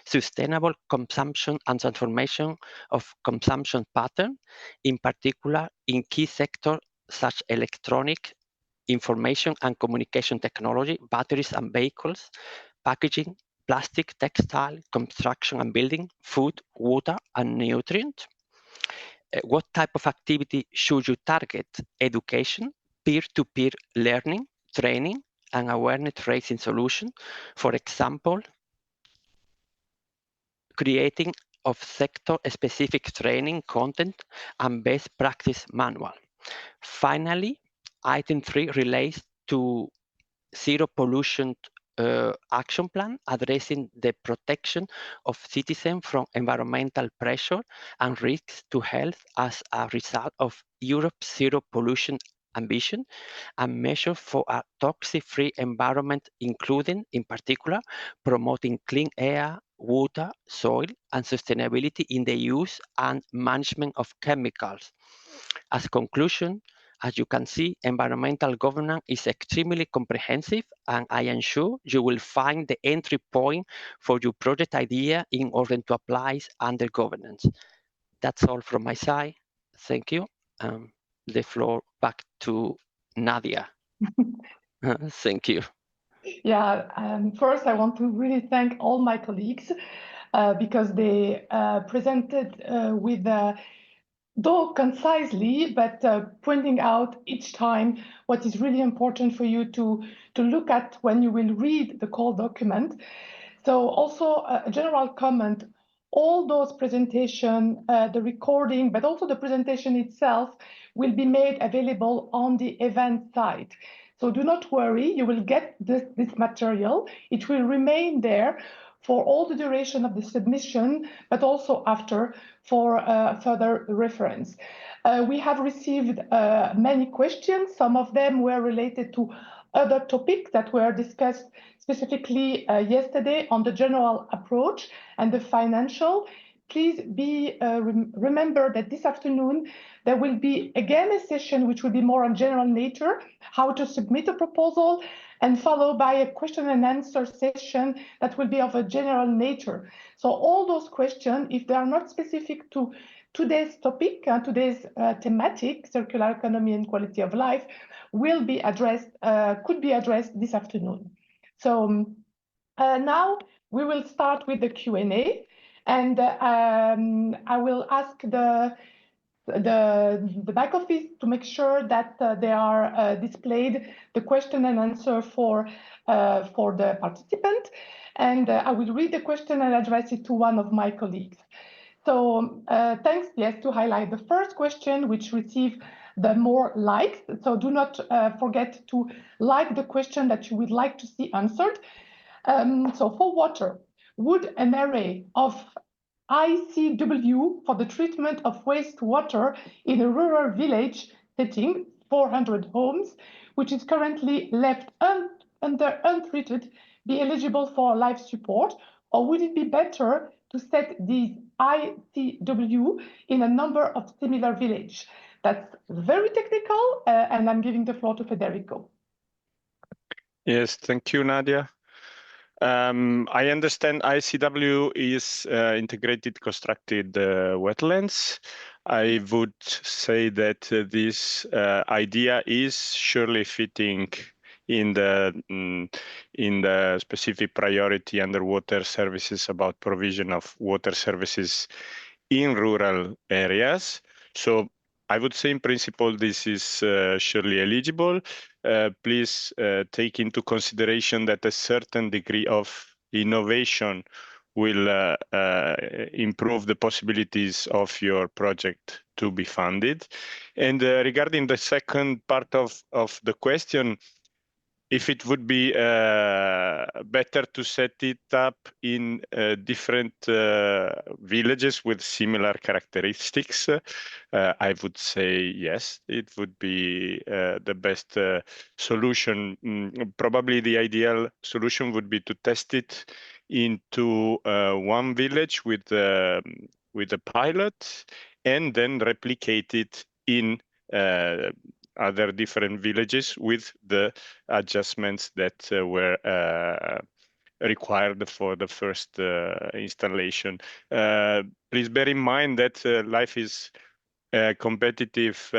sustainable consumption and transformation of consumption pattern, in particular in key sectors such electronic, information and communication technology, batteries and vehicles, packaging, plastic, textile, construction and building, food, water, and nutrient. What type of activity should you target? Education, peer-to-peer learning, training, and awareness raising solution. For example, creating of sector-specific training content and best practice manual. Finally, item 3 relates to zero pollution action plan addressing the protection of citizens from environmental pressure and risks to health as a result of Europe's zero pollution ambition, and measures for a toxic-free environment, including, in particular, promoting clean air, water, soil, and sustainability in the use and management of chemicals. As conclusion, as you can see, environmental governance is extremely comprehensive, and I am sure you will find the entry point for your project idea in order to apply under governance. That's all from my side. Thank you. The floor back to Nadia. Thank you. Yeah, first I want to really thank all my colleagues because they presented with though concisely, but pointing out each time what is really important for you to look at when you will read the call document. So also a general comment, all those presentation, the recording, but also the presentation itself will be made available on the event site. So do not worry, you will get this material. It will remain there for all the duration of the submission, but also after for further reference. We have received many questions. Some of them were related to other topics that were discussed specifically yesterday on the general approach and the financial. Please remember that this afternoon there will be again a session which will be more on general nature, how to submit a proposal, and followed by a question and answer session that will be of a general nature. So all those questions, if they are not specific to today's topic, today's thematic, circular economy and quality of life, will be addressed, could be addressed this afternoon. So now we will start with the Q&A, and I will ask the back office to make sure that they are displayed the question and answer for the participant, and I will read the question and address it to one of my colleagues. So thanks, yes, to highlight the first question, which received the more likes. So do not forget to like the question that you would like to see answered. So for water, would an array of ICW for the treatment of wastewater in a rural village setting, 400 homes, which is currently left untreated, be eligible for life support? Or would it be better to set these ICW in a number of similar villages? That's very technical, and I'm giving the floor to Federico. Yes, thank you, Nadia. I understand ICW is integrated constructed wetlands. I would say that this idea is surely fitting in the specific priority under water services about provision of water services in rural areas. So I would say in principle this is surely eligible. Please take into consideration that a certain degree of innovation will improve the possibilities of your project to be funded. And regarding the second part of the question, if it would be better to set it up in different villages with similar characteristics, I would say yes, it would be the best solution. Probably the ideal solution would be to test it into one village with a pilot and then replicate it in other different villages with the adjustments that were required for the first installation. Please bear in mind that LIFE is a competitive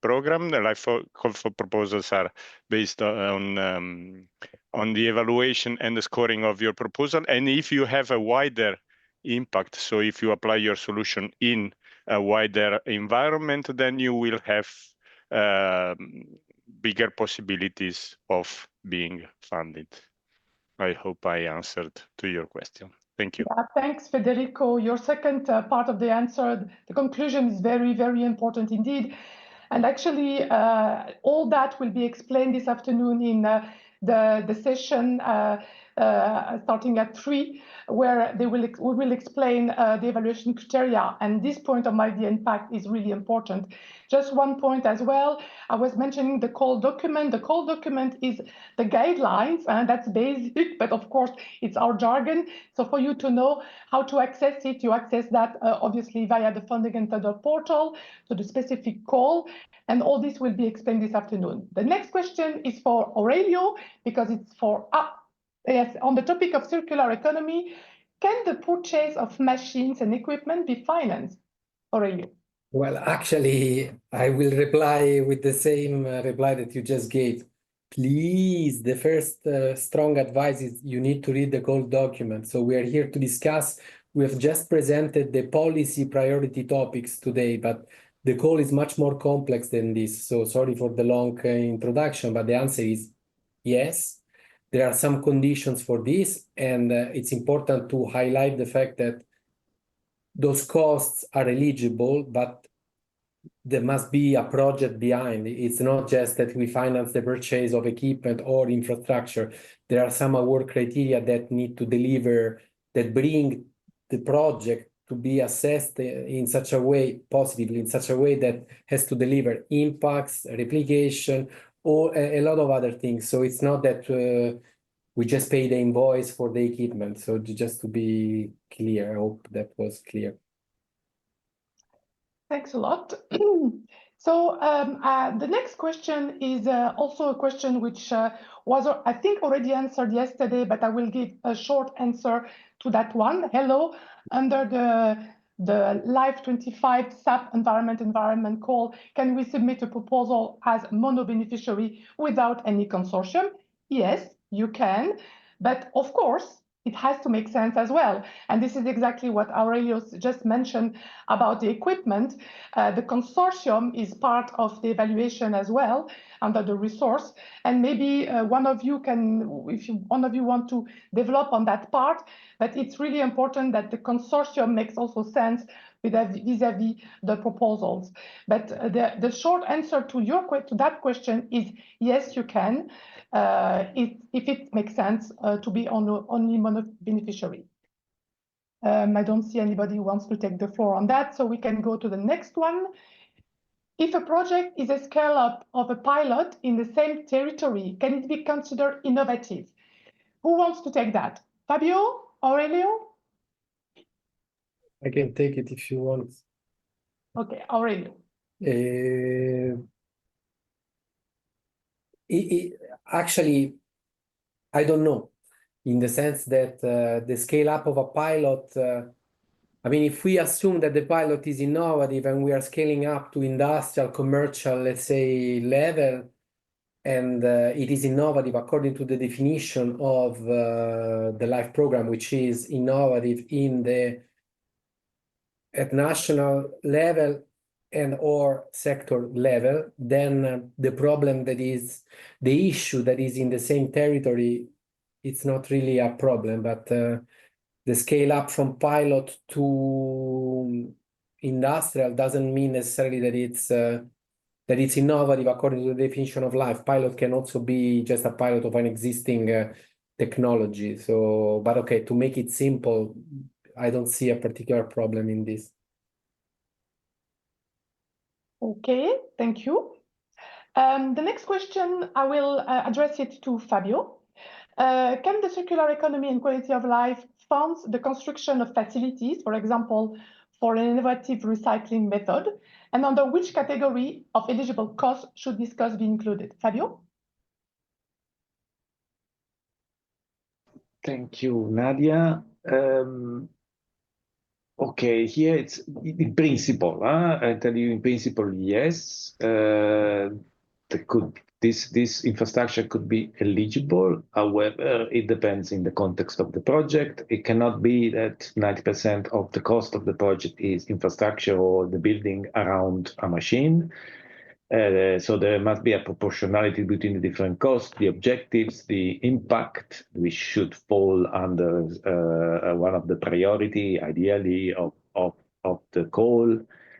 program. The LIFE call for proposals are based on the evaluation and the scoring of your proposal. And if you have a wider impact, so if you apply your solution in a wider environment, then you will have bigger possibilities of being funded. I hope I answered to your question. Thank you. Yeah, thanks, Federico. Your second part of the answer, the conclusion is very, very important indeed. And actually, all that will be explained this afternoon in the session starting at 3, where we will explain the evaluation criteria, and this point of the impact is really important. Just one point as well, I was mentioning the call document. The call document is the guidelines, and that's basic, but of course it's our jargon. So for you to know how to access it, you access that obviously via the Funding and Tender portal to the specific call, and all this will be explained this afternoon. The next question is for Aurelio, because it's for yes, on the topic of circular economy. Can the purchase of machines and equipment be financed, Aurelio? Well, actually, I will reply with the same reply that you just gave. Please, the first strong advice is you need to read the call document. So we are here to discuss. We have just presented the policy priority topics today, but the call is much more complex than this. So sorry for the long introduction, but the answer is yes. There are some conditions for this, and it's important to highlight the fact that those costs are eligible, but there must be a project behind. It's not just that we finance the purchase of equipment or infrastructure. There are some award criteria that need to deliver, that bring the project to be assessed in such a way, positively, in such a way that has to deliver impacts, replication, or a lot of other things. So it's not that we just pay the invoice for the equipment. So just to be clear, I hope that was clear. Thanks a lot. So the next question is also a question which was, I think, already answered yesterday, but I will give a short answer to that one. Hello, under the Life 25 SAP environment call, can we submit a proposal as mono-beneficiary without any consortium? Yes, you can, but of course, it has to make sense as well. And this is exactly what Aurelio just mentioned about the equipment. The consortium is part of the evaluation as well under the resource. And maybe one of you can, if one of you want to develop on that part, but it's really important that the consortium makes also sense vis-a-vis the proposals. But the short answer to that question is yes, you can, if it makes sense to be only mono-beneficiary. I don't see anybody who wants to take the floor on that, so we can go to the next one. If a project is a scale-up of a pilot in the same territory, can it be considered innovative? Who wants to take that? Fabio? Aurelio? I can take it if you want. Okay, Aurelio. Actually, I don't know, in the sense that the scale up of a pilot, I mean, if we assume that the pilot is innovative and we are scaling up to industrial, commercial, let's say, level, and it is innovative according to the definition of the LIFE program, which is innovative at national level and or sector level, then the problem that is the issue that is in the same territory, it's not really a problem, but the scale up from pilot to industrial doesn't mean necessarily that it's innovative according to the definition of LIFE. Pilot can also be just a pilot of an existing technology. So, but okay, to make it simple, I don't see a particular problem in this. Okay, thank you. The next question, I will address it to Fabio. Can the circular economy and quality of life fund the construction of facilities, for example, for an innovative recycling method? And under which category of eligible costs should this cost be included? Fabio? Thank you, Nadia. Okay, here it's in principle. I tell you, in principle, yes. This infrastructure could be eligible. However, it depends in the context of the project. It cannot be that 90% of the cost of the project is infrastructure or the building around a machine. So there must be a proportionality between the different costs, the objectives, the impact, which should fall under one of the priority, ideally, of the call.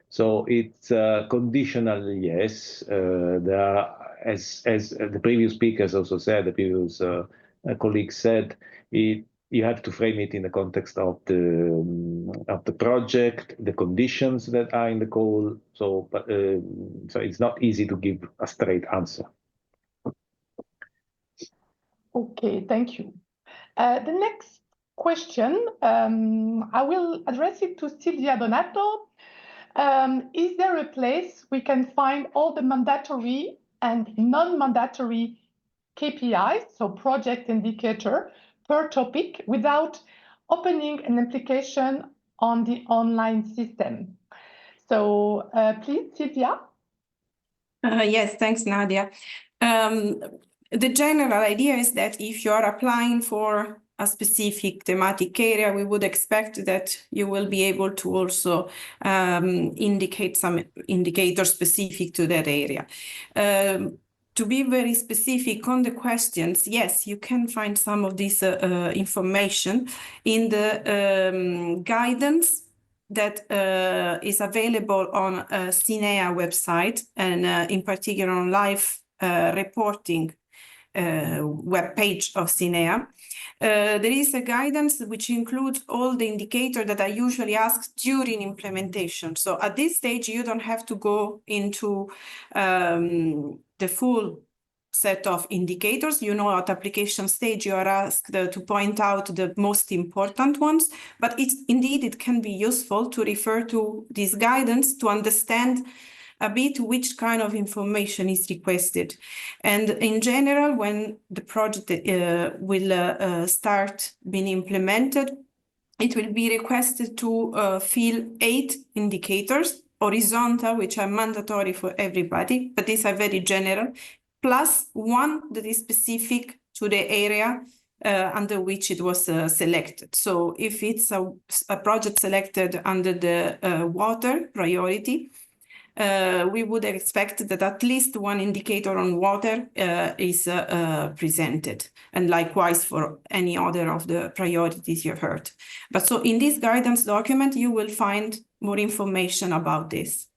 So it's conditional, yes. There are, as the previous speakers also said, the previous colleagues said, you have to frame it in the context of the project, the conditions that are in the call. So, so it's not easy to give a straight answer. Okay, thank you. The next question, I will address it to Silvia Donato. Is there a place we can find all the mandatory and non-mandatory KPIs, so project indicator, per topic without opening an application on the online system? So please, Silvia. Yes, thanks, Nadia. The general idea is that if you are applying for a specific thematic area, we would expect that you will be able to also indicate some indicators specific to that area. To be very specific on the questions, yes, you can find some of this information in the guidance that is available on CINEA website, and in particular on live reporting webpage of CINEA. There is a guidance which includes all the indicators that are usually asked during implementation. So at this stage, you don't have to go into the full set of indicators. You know, at application stage, you are asked to point out the most important ones, but it can be useful to refer to this guidance to understand a bit which kind of information is requested. And in general, when the project will start being implemented, it will be requested to fill 8 indicators, horizontal, which are mandatory for everybody, but these are very general, plus 1 that is specific to the area under which it was selected. So if it's a project selected under the water priority, we would expect that at least 1 indicator on water is presented, and likewise for any other of the priorities you've heard. But so in this guidance document, you will find more information about this.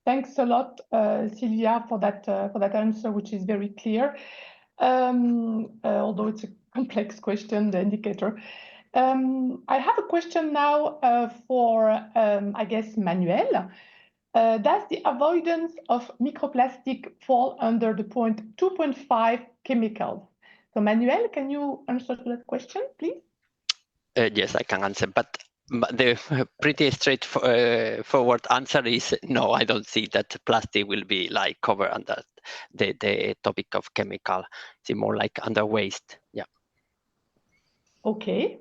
Thanks a lot, Silvia, for that answer, which is very clear. Although it's a complex question, the indicator. I have a question now for, I guess, Manuel. Does the avoidance of microplastic fall under the point 2.5 chemicals? So Manuel, can you answer to that question, please? Yes, I can answer, but the pretty straightforward answer is no, I don't see that plastic will be like covered under the topic of chemical. It's more like under waste, yeah. Okay.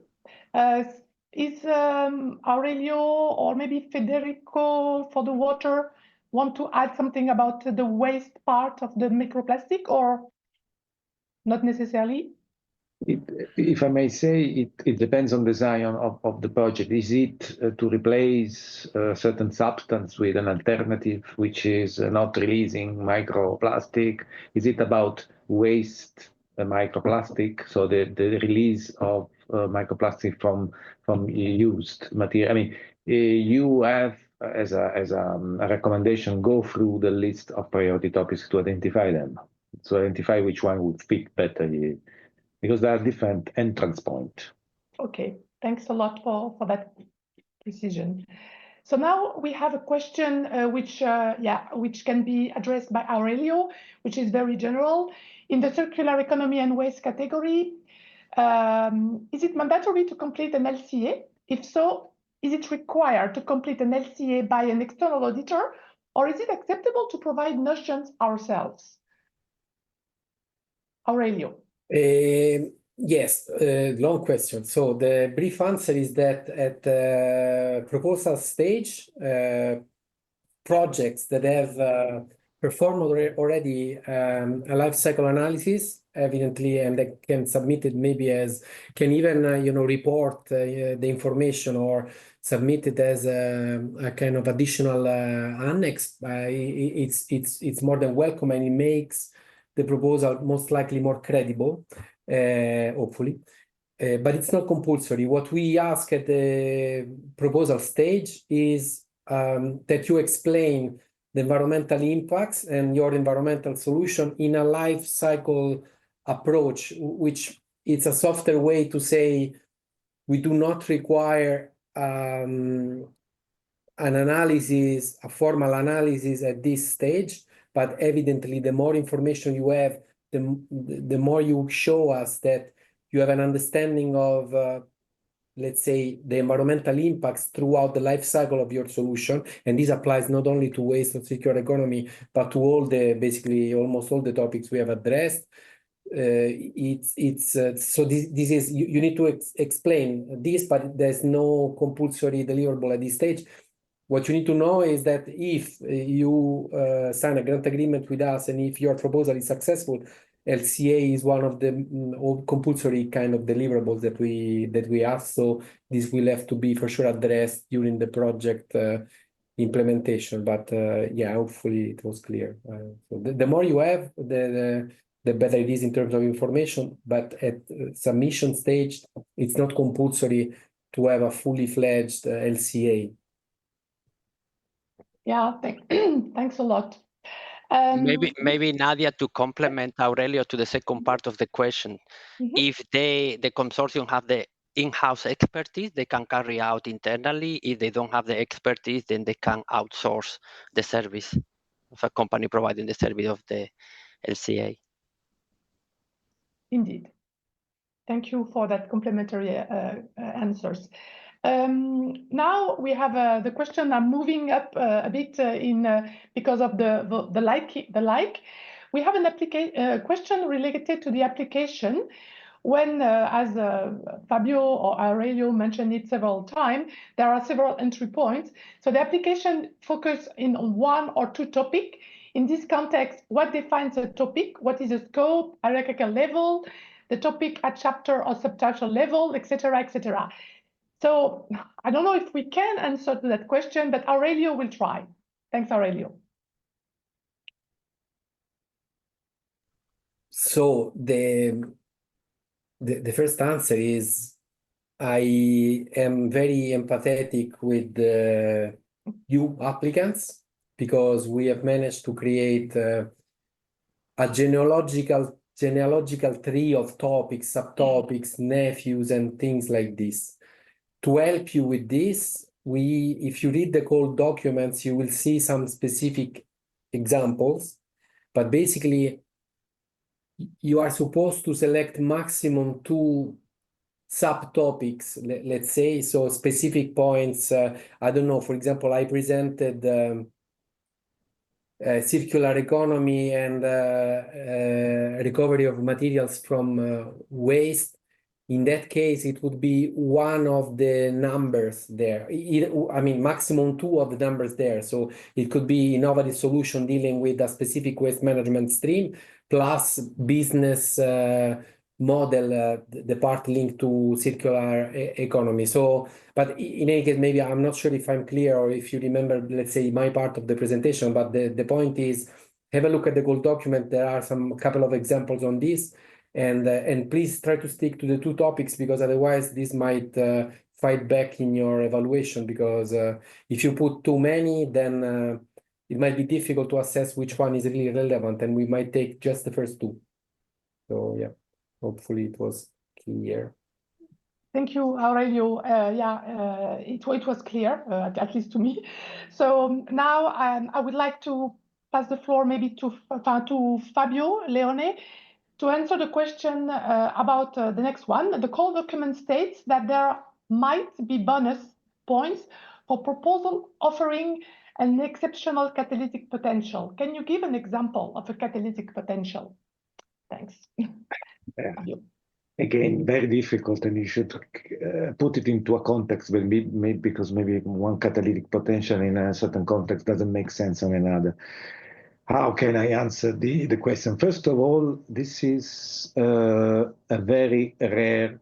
Is Aurelio or maybe Federico for the water want to add something about the waste part of the microplastic, or not necessarily? If I may say, it depends on the design of the project. Is it to replace a certain substance with an alternative which is not releasing microplastic? Is it about waste microplastic, so the release of microplastic from used material? I mean, you have as a recommendation, go through the list of priority topics to identify them, to identify which one would fit better, because there are different entrance points. Okay, thanks a lot for that precision. So now we have a question which can be addressed by Aurelio, which is very general. In the circular economy and waste category, is it mandatory to complete an LCA? If so, is it required to complete an LCA by an external auditor, or is it acceptable to provide notions ourselves? Aurelio. Yes, long question. So the brief answer is that at the proposal stage, projects that have performed already a life cycle analysis, evidently, and they can submit it maybe as, can even report the information or submit it as a kind of additional annex. It's more than welcome, and it makes the proposal most likely more credible, hopefully. but it's not compulsory. What we ask at the proposal stage is that you explain the environmental impacts and your environmental solution in a life cycle approach, which it's a softer way to say we do not require an analysis, a formal analysis at this stage, but evidently the more information you have, the more you show us that you have an understanding of, let's say, the environmental impacts throughout the life cycle of your solution. And this applies not only to waste and circular economy, but to all the, basically almost all the topics we have addressed. So this is, you need to explain this, but there's no compulsory deliverable at this stage. What you need to know is that if you sign a grant agreement with us and if your proposal is successful, LCA is one of the compulsory kind of deliverables that we ask. So this will have to be for sure addressed during the project implementation. But yeah, hopefully it was clear. So the more you have, the better it is in terms of information. But at submission stage, it's not compulsory to have a fully fledged LCA. Yeah, thanks a lot. Maybe Nadia, to complement Aurelio to the second part of the question, if the consortium have the in-house expertise, they can carry out internally. If they don't have the expertise, then they can outsource the service of a company providing the service of the LCA. Indeed. Thank you for that complementary answers. Now we have the question. I'm moving up a bit because of the like. We have an question related to the application. When, as Fabio or Aurelio mentioned it several times, there are several entry points. So the application focus in one or two topics. In this context, what defines a topic? What is the scope, hierarchical level, the topic at chapter or subchapter level, etc., etc. So I don't know if we can answer to that question, but Aurelio will try. Thanks, Aurelio. So the first answer is I am very empathetic with you applicants because we have managed to create a genealogical tree of topics, subtopics, nephews, and things like this. To help you with this, if you read the code documents, you will see some specific examples, but basically you are supposed to select maximum 2 subtopics, let's say, so specific points. I don't know, for example, I presented circular economy and recovery of materials from waste. In that case, it would be one of the numbers there. I mean, maximum 2 of the numbers there. So it could be innovative solution dealing with a specific waste management stream, plus business model, the part linked to circular economy. So, but in any case, maybe I'm not sure if I'm clear or if you remember, let's say, my part of the presentation, but the point is, have a look at the goal document. There are a couple of examples on this. And please try to stick to the 2 topics, because otherwise this might fight back in your evaluation, because if you put too many, then it might be difficult to assess which one is really relevant, and we might take just the first 2. So yeah, hopefully it was clear. Thank you, Aurelio. It was clear, at least to me. So now I would like to pass the floor maybe to Fabio Leone to answer the question about the next one. The call document states that there might be bonus points for proposal offering an exceptional catalytic potential. Can you give an example of a catalytic potential? Thanks. Yeah. Again, very difficult, and you should put it into a context, because maybe one catalytic potential in a certain context doesn't make sense on another. How can I answer the question? First of all, this is a very rare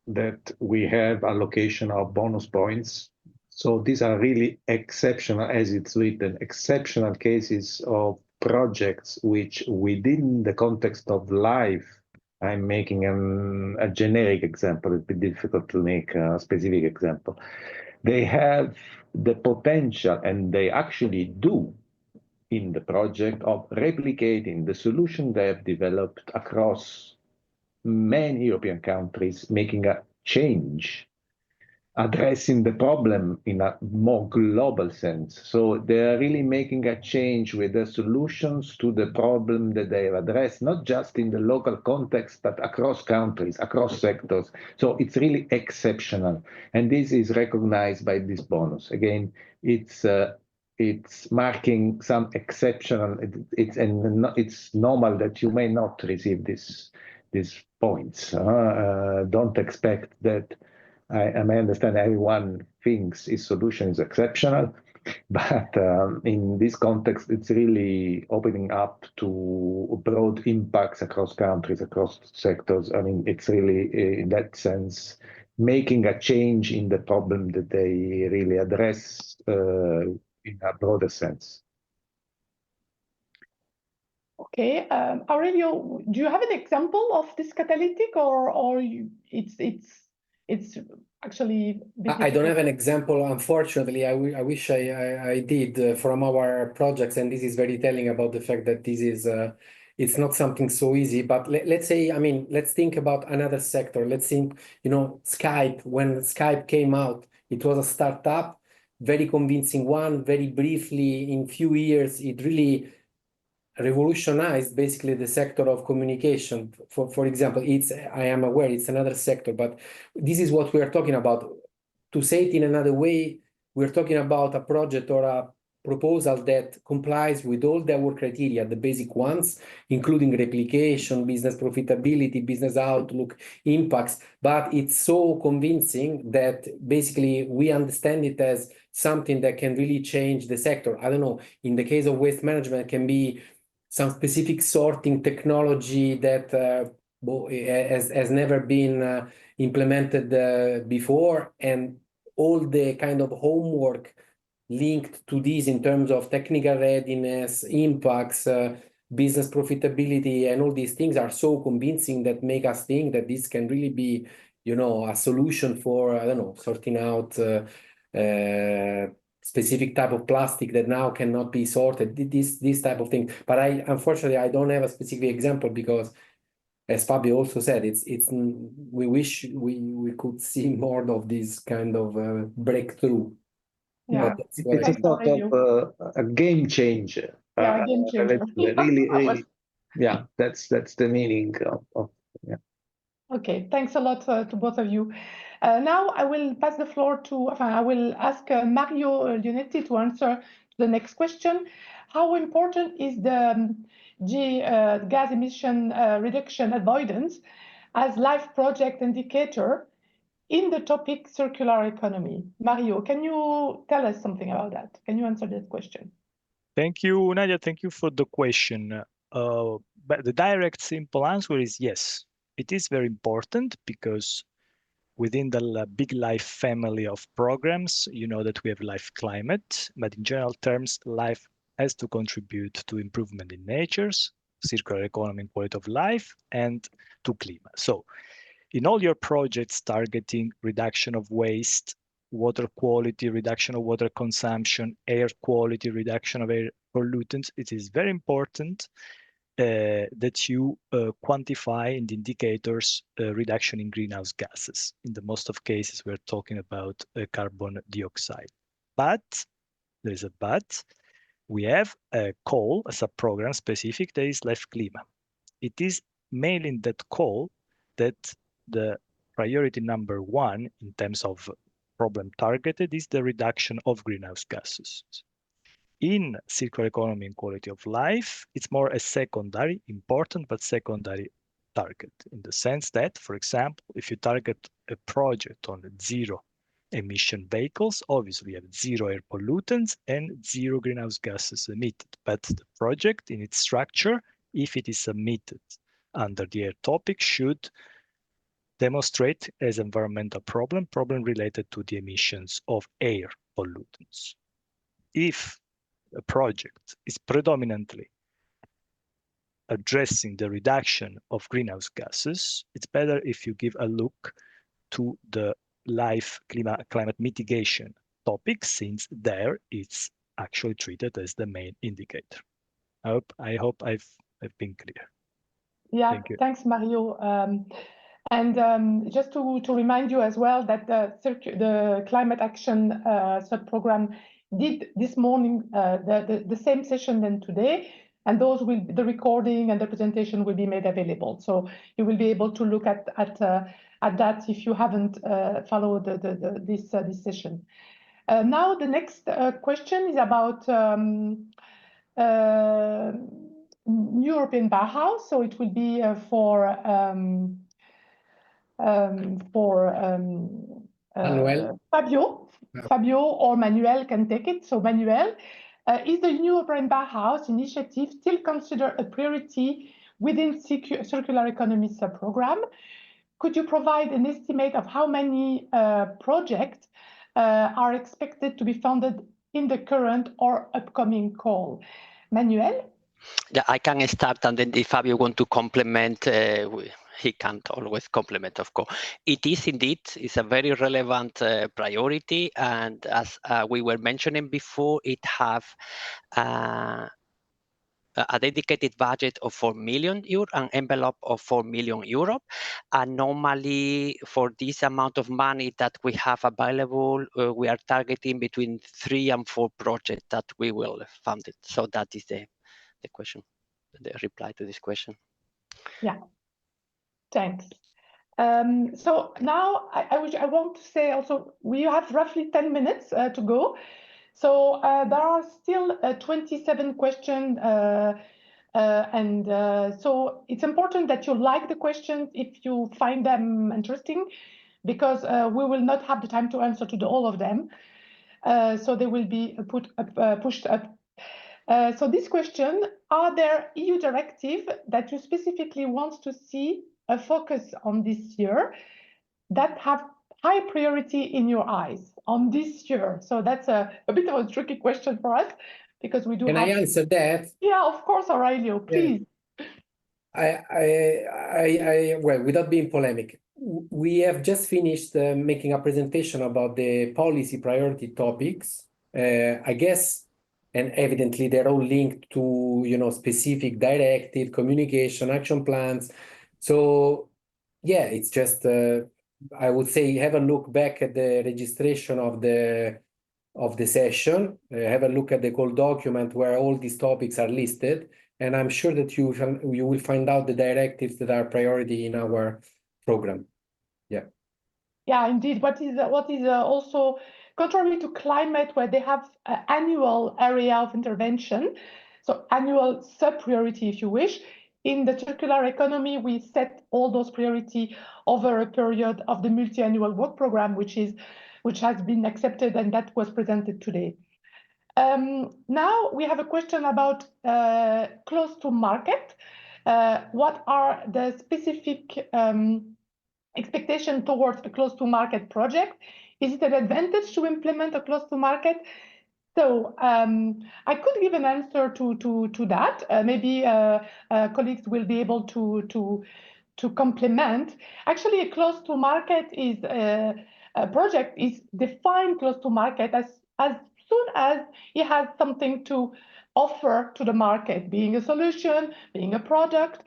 that we have allocation of bonus points. So these are really exceptional, as it's written, exceptional cases of projects which within the context of life I'm making a generic example. It'd be difficult to make a specific example. They have the potential, and they actually do in the project, of replicating the solution they have developed across many European countries, making a change, addressing the problem in a more global sense. So they are really making a change with the solutions to the problem that they have addressed, not just in the local context, but across countries, across sectors. So it's really exceptional. And this is recognized by this bonus. Again, it's marking some exceptional, it's normal that you may not receive these points. Don't expect that. I understand everyone thinks his solution is exceptional, but in this context, it's really opening up to broad impacts across countries, across sectors. I mean, it's really, in that sense, making a change in the problem that they really address in a broader sense. Okay, Aurelio, do you have an example of this catalytic, or it's actually? I don't have an example, unfortunately. I wish I did from our projects, and this is very telling about the fact that this is it's not something so easy. But let's say, I mean, let's think about another sector. Let's think, Skype. When Skype came out, it was a startup, very convincing one. Very briefly, in few years, it really revolutionized basically the sector of communication. For example, I am aware it's another sector, but this is what we are talking about. To say it in another way, we're talking about a project or a proposal that complies with all our criteria, the basic ones, including replication, business profitability, business outlook, impacts, but it's so convincing that basically we understand it as something that can really change the sector. I don't know, in the case of waste management, it can be some specific sorting technology that has never been implemented before, and all the kind of homework linked to this in terms of technical readiness, impacts, business profitability, and all these things are so convincing that make us think that this can really be, a solution for, I don't know, sorting out specific type of plastic that now cannot be sorted, this type of thing. But unfortunately, I don't have a specific example because, as Fabio also said, we wish we could see more of this kind of breakthrough. Yeah, it's a sort of a game changer. Yeah, a game changer. Really, yeah, that's the meaning of yeah. Okay, thanks a lot to both of you. Now I will pass the floor I will ask Mario Leonetti to answer the next question. How important is the gas emission reduction avoidance as life project indicator in the topic circular economy? Mario, can you tell us something about that? Can you answer that question? Thank you, Nadia. Thank you for the question. But the direct, simple answer is yes. It is very important because within the big life family of programs, you know that we have life climate, but in general terms, life has to contribute to improvement in nature's, circular economy and quality of life, and to climate. So in all your projects targeting reduction of waste, water quality, reduction of water consumption, air quality, reduction of air pollutants, it is very important that you quantify in the indicators reduction in greenhouse gases. In the most of cases, we're talking about carbon dioxide. But, there's a but, we have a call, a sub-program specific, that is Life Clima. It is mainly in that call that the priority number one in terms of problem targeted is the reduction of greenhouse gases. In circular economy and quality of life, it's more a secondary, important but secondary target, in the sense that, for example, if you target a project on zero emission vehicles, obviously you have zero air pollutants and zero greenhouse gases emitted. But the project in its structure, if it is submitted under the air topic, should demonstrate as environmental problem related to the emissions of air pollutants. If a project is predominantly addressing the reduction of greenhouse gases, it's better if you give a look to the climate mitigation topic, since there it's actually treated as the main indicator. I hope I've been clear. Yeah, Thank you. Thanks, Mario. Just to remind you as well that the climate action sub-program did this morning the same session than today, and the recording and the presentation will be made available. So you will be able to look at that if you haven't followed this session. Now the next question is about European Bauhaus. So it will be for Manuel. Fabio or Manuel can take it. So Manuel, is the European Bauhaus initiative still considered a priority within circular economy sub-program? Could you provide an estimate of how many projects are expected to be funded in the current or upcoming call? Manuel? Yeah, I can start, and then if Fabio want to complement, he can't always complement, of course. It is indeed, it's a very relevant priority, and as we were mentioning before, it have a dedicated budget of 4 million euro, an envelope of 4 million euro. And normally for this amount of money that we have available, we are targeting between 3 and 4 projects that we will fund it. So that is the question, the reply to this question. Yeah, thanks. So now I want to say also, we have roughly 10 minutes to go. So there are still 27 questions, so it's important that you like the questions if you find them interesting, because we will not have the time to answer to all of them. So they will be pushed up. So this question, are there EU directives that you specifically want to see a focus on this year that have high priority in your eyes on this year? So that's a bit of a tricky question for us, because we do Can I answer that? Yeah, of course, Aurelio, please. Well, without being polemic, we have just finished making a presentation about the policy priority topics. I guess, and evidently they're all linked to, specific directive, communication, action plans. So yeah, it's just, I would say, have a look back at the registration of the session, have a look at the call document where all these topics are listed, and I'm sure that you will find out the directives that are priority in our program. Yeah, indeed. What is also contrary to climate, where they have an annual area of intervention, so annual sub-priority, if you wish. In the circular economy, we set all those priority over a period of the multi-annual work program, which has been accepted, and that was presented today. Now we have a question about close to market. What are the specific expectation towards a close to market project? Is it an advantage to implement a close to market? So I could give an answer to that. Maybe colleagues will be able to complement. Actually, a close to market is a project is defined close to market as soon as it has something to offer to the market, being a solution, being a product.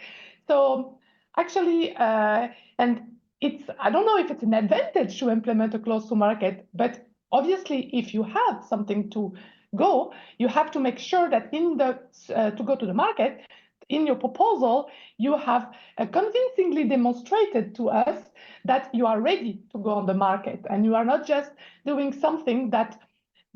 So actually, and I don't know if it's an advantage to implement a close to market, but obviously, if you have something to go, you have to make sure that to go to the market, in your proposal, you have convincingly demonstrated to us that you are ready to go on the market, and you are not just doing something that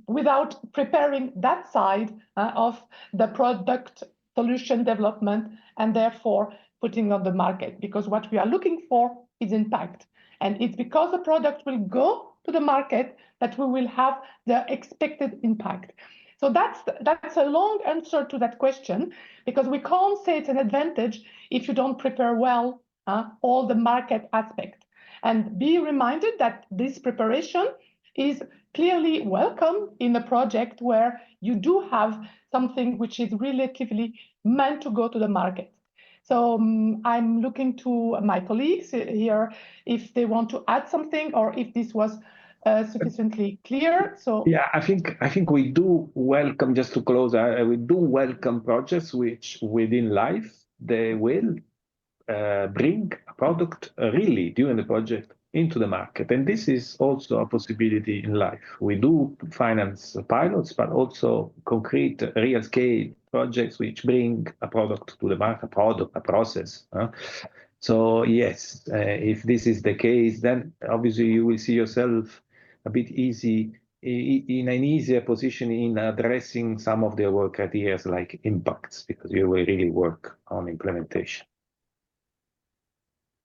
without preparing that side of the product solution development, and therefore putting on the market. Because what we are looking for is impact, and it's because the product will go to the market that we will have the expected impact. So that's a long answer to that question, because we can't say it's an advantage if you don't prepare well all the market aspect. And be reminded that this preparation is clearly welcome in a project where you do have something which is relatively meant to go to the market. So I'm looking to my colleagues here if they want to add something or if this was sufficiently clear. So yeah, I think we do welcome, just to close, we do welcome projects which within life they will bring a product really during the project into the market. And this is also a possibility in life. We do finance pilots, but also concrete real scale projects which bring a product to the market, a process. So yes, if this is the case, then obviously you will see yourself a bit in an easier position in addressing some of the work criteria like impacts, because you will really work on implementation.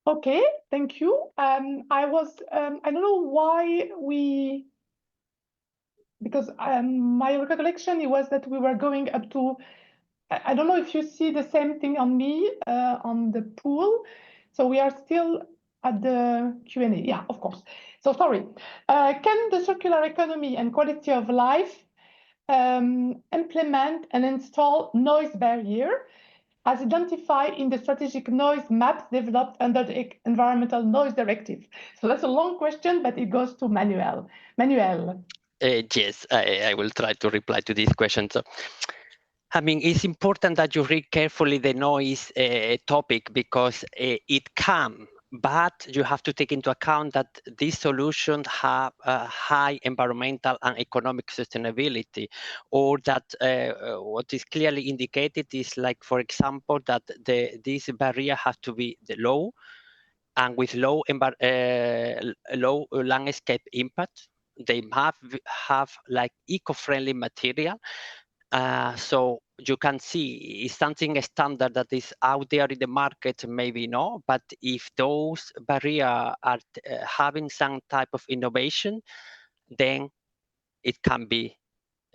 okay, thank you. I don't know why because my recollection was that we were going up to, I don't know if you see the same thing on me, on the pool. So we are still at the Q&A. Yeah, of course. So sorry. Can the circular economy and quality of life implement and install noise barrier as identified in the strategic noise maps developed under the Environmental Noise Directive? So that's a long question, but it goes to Manuel. Manuel. Yes, I will try to reply to this question. So, I mean, it's important that you read carefully the noise topic because it can, but you have to take into account that these solutions have high environmental and economic sustainability, or that what is clearly indicated is like, for example, that this barrier has to be low and with low landscape impact. They have like eco-friendly material. So you can see is something standard that is out there in the market, maybe no, but if those barriers are having some type of innovation, then it can be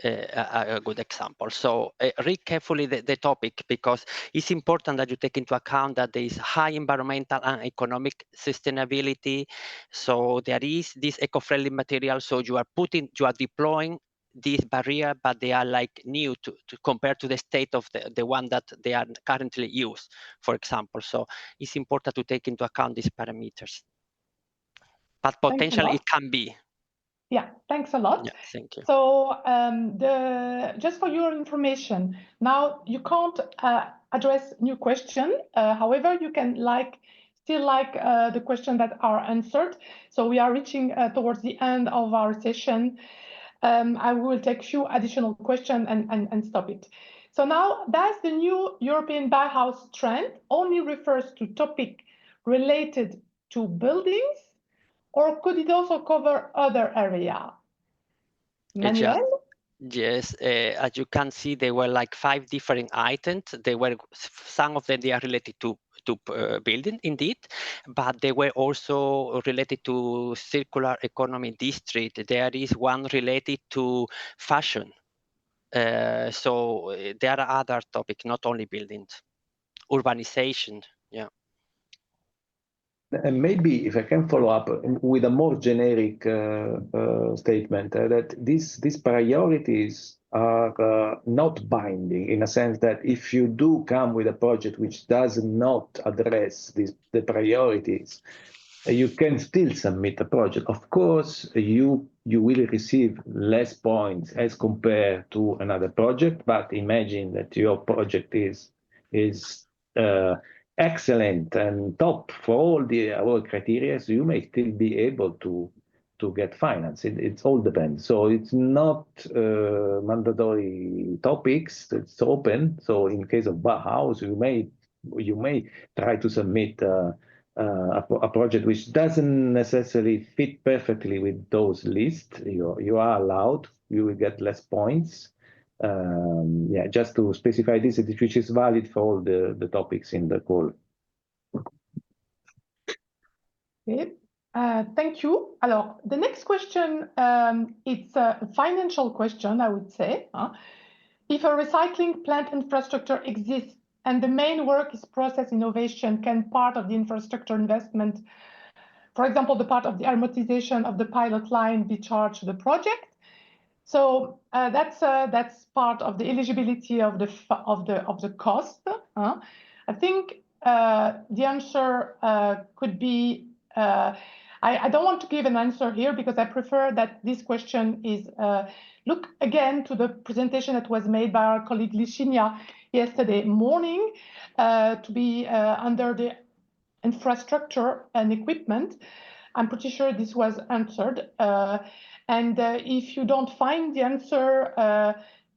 a good example. So read carefully the topic because it's important that you take into account that there is high environmental and economic sustainability. So there is this eco-friendly material. So you are deploying this barrier, but they are like new to compare to the state of the one that they are currently used, for example. So it's important to take into account these parameters. But potentially it can be. Yeah, thanks a lot. Yeah, thank you. So just for your information, now you can't address new question. However, you can still the question that are answered. So we are reaching towards the end of our session. I will take few additional questions and stop it. So now, does the new European Bauhaus trend only refers to topic related to buildings, or could it also cover other area? Manuel? Yes, as you can see, there were like 5 different items. Some of them they are related to building indeed, but they were also related to circular economy district. There is one related to fashion. So there are other topics, not only buildings, urbanization. Yeah. And maybe if I can follow up with a more generic statement, that these priorities are not binding, in a sense that if you do come with a project which does not address the priorities, you can still submit a project. Of course, you will receive less points as compared to another project, but imagine that your project is excellent and top for all the our criteria, so you may still be able to get finance. It all depends. So it's not mandatory topics. It's open. So in case of Bauhaus, you may try to submit a project which doesn't necessarily fit perfectly with those lists. You are allowed. You will get less points. Yeah, just to specify this, which is valid for all the topics in the call. Okay. Thank you. Alors, the next question, it's a financial question, I would say. If a recycling plant infrastructure exists and the main work is process innovation, can part of the infrastructure investment, for example, the part of the amortization of the pilot line, be charged to the project? So that's part of the eligibility of the cost. I think the answer could be, I don't want to give an answer here because I prefer that this question is, look again to the presentation that was made by our colleague Lishinia yesterday morning, to be under the infrastructure and equipment. I'm pretty sure this was answered. And if you don't find the answer,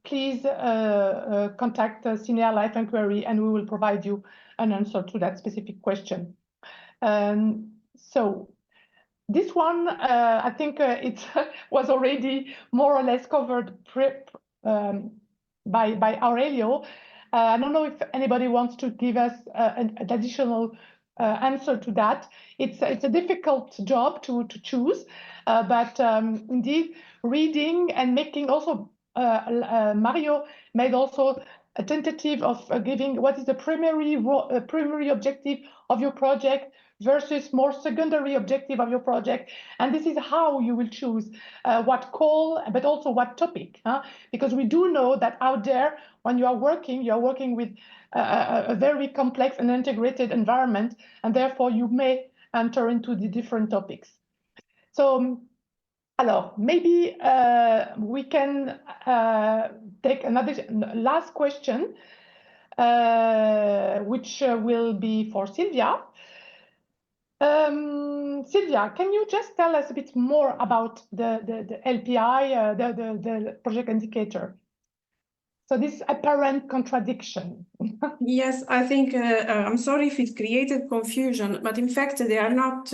please contact Senior Life Inquiry and we will provide you an answer to that specific question. So this one, I think it was already more or less covered by Aurelio. I don't know if anybody wants to give us an additional answer to that. It's a difficult job to choose, but indeed reading and making also, Mario made also a tentative of giving what is the primary objective of your project versus more secondary objective of your project. And this is how you will choose what call, but also what topic, because we do know that out there, when you're working with a very complex and integrated environment, and therefore you may enter into the different topics. So, alors, maybe we can take another last question, which will be for Sylvia. Sylvia, can you just tell us a bit more about the LPI, the project indicator? So this apparent contradiction. Yes, I think, I'm sorry if it created confusion, but in fact, they are not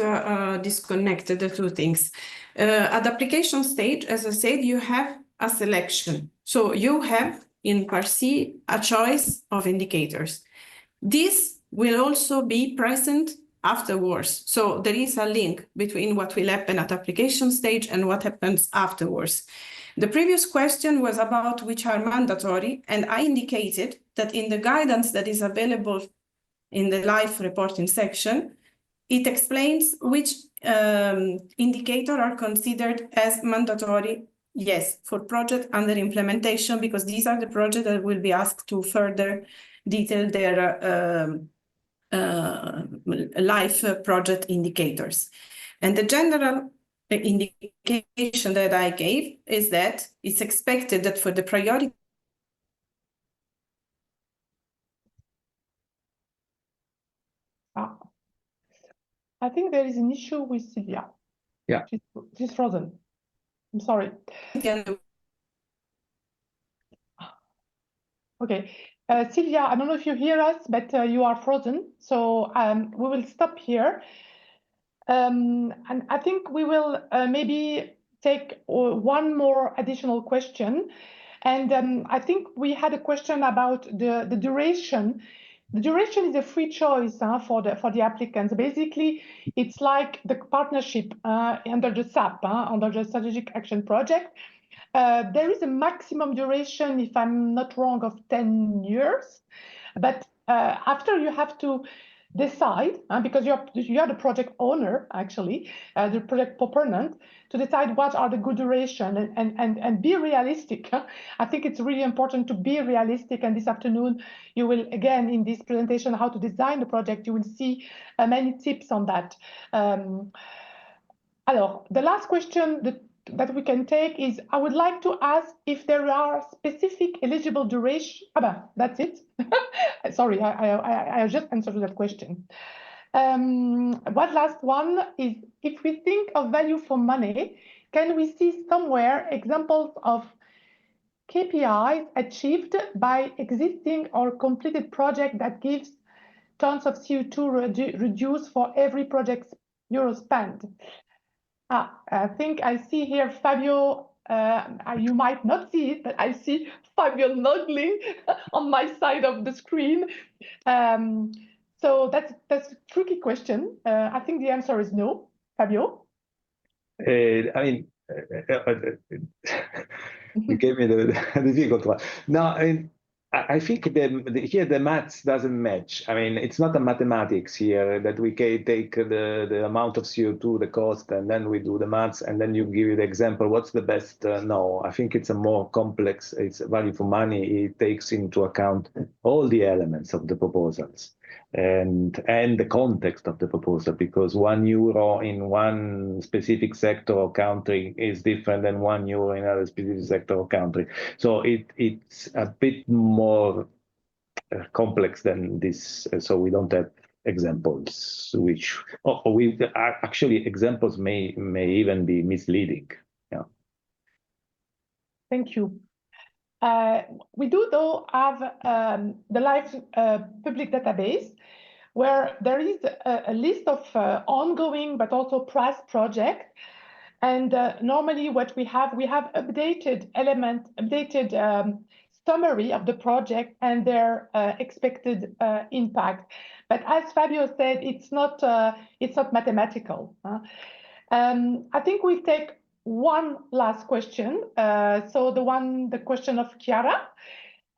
disconnected, the two things. At the application stage, as I said, you have a selection. So you have in part C a choice of indicators. This will also be present afterwards. So there is a link between what will happen at application stage and what happens afterwards. The previous question was about which are mandatory, and I indicated that in the guidance that is available in the live reporting section, it explains which indicator are considered as mandatory, yes, for project under implementation, because these are the projects that will be asked to further detail their live project indicators. And the general indication that I gave is that it's expected that for the priority I think there is an issue with Sylvia. Yeah. She's frozen. I'm sorry. Okay. Sylvia, I don't know if you hear us, but you are frozen. So we will stop here. And I think we will maybe take one more additional question. And I think we had a question about the duration. The duration is a free choice for the applicants. Basically, it's like the partnership under the SAP, under the Strategic Action Project. There is a maximum duration, if I'm not wrong, of 10 years. But after you have to decide, because you are the project owner, actually, the project proponent, to decide what are the good duration and be realistic. I think it's really important to be realistic. And this afternoon, you will, again, in this presentation, how to design the project, you will see many tips on that. Alors, the last question that we can take is, I would like to ask if there are specific eligible duration. That's it. Sorry, I just answered that question. One last one is, if we think of value for money, can we see somewhere examples of KPIs achieved by existing or completed project that gives tons of CO2 reduced for every project euro spent? I think I see here Fabio, you might not see it, but I see Fabio nodding on my side of the screen. So that's a tricky question. I think the answer is no. Fabio? I mean, you gave me the difficult one. No, I think here the maths doesn't match. I mean, it's not a mathematics here that we can take the amount of CO2, the cost, and then we do the maths, and then you give you the example. What's the best? No, I think it's a more complex. It's value for money. It takes into account all the elements of the proposals. and the context of the proposal, because €1 in one specific sector or country is different than €1 in another specific sector or country. So it's a bit more complex than this. So we don't have examples, which actually examples may even be misleading. Yeah. Thank you. We do, though, have the LIFE public database, where there is a list of ongoing but also past projects. And normally what we have updated summary of the project and their expected impact. But as Fabio said, it's not mathematical. I think we take one last question. So the question of Chiara.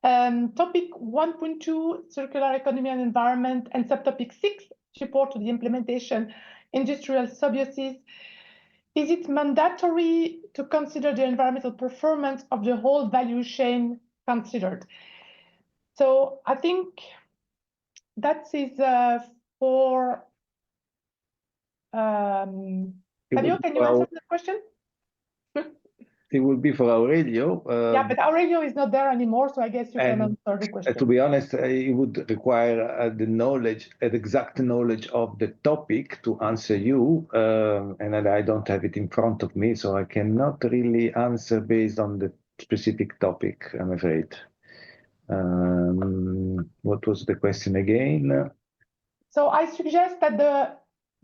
Topic 1.2, circular economy and environment, and subtopic 6, support to the implementation industrial symbiosis. Is it mandatory to consider the environmental performance of the whole value chain considered? So I think that is for Fabio, can you answer the question? It would be for Aurelio. Yeah, but Aurelio is not there anymore, so I guess you can answer the question. To be honest, it would require the knowledge, the exact knowledge of the topic to answer you, and I don't have it in front of me, so I cannot really answer based on the specific topic, I'm afraid. What was the question again? So I suggest that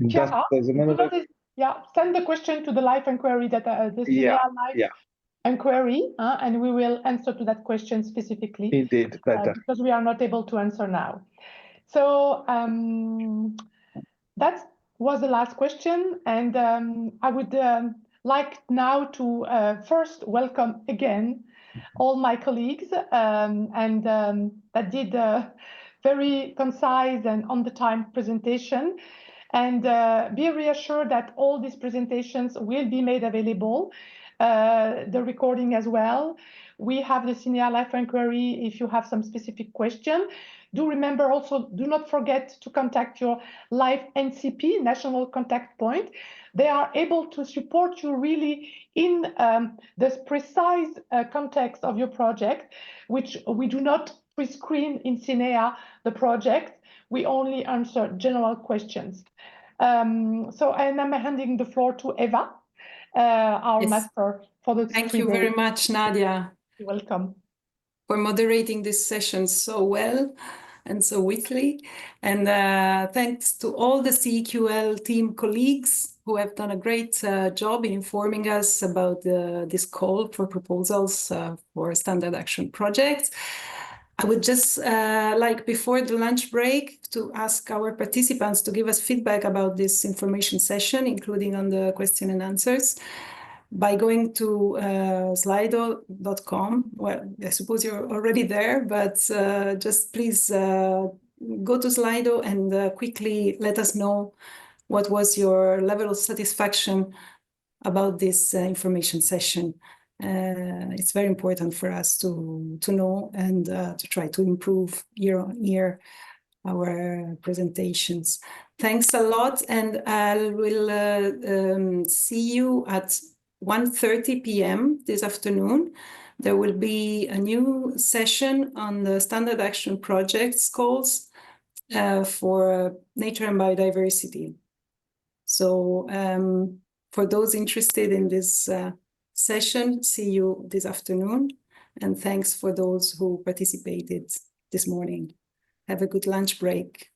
Chiara, send the question to the live inquiry that the CEA live inquiry, and we will answer to that question specifically. Indeed, better. Because we are not able to answer now. So that was the last question, and I would like now to first welcome again all my colleagues and that did a very concise and on-the-time presentation. And be reassured that all these presentations will be made available, the recording as well. We have the CEA Life Inquiry if you have some specific question. Do remember also, do not forget to contact your Life NCP, National Contact Point. They are able to support you really in this precise context of your project, which we do not pre-screen in CEA the project. We only answer general questions. And I'm handing the floor to Eva, our master for the Thank you very much, Nadia. You're welcome. For moderating this session so well and so witty. And thanks to all the CEQL team colleagues who have done a great job in informing us about this call for proposals for standard action projects. I would just like, before the lunch break, to ask our participants to give us feedback about this information session, including on the question and answers, by going to slido.com. Well, I suppose you're already there, but just please go to Slido and quickly let us know what was your level of satisfaction about this information session. It's very important for us to know and to try to improve year on year our presentations. Thanks a lot, and I will see you at 1:30 p.m. this afternoon. There will be a new session on the standard action projects calls for nature and biodiversity. So for those interested in this session, see you this afternoon, and thanks for those who participated this morning. Have a good lunch break.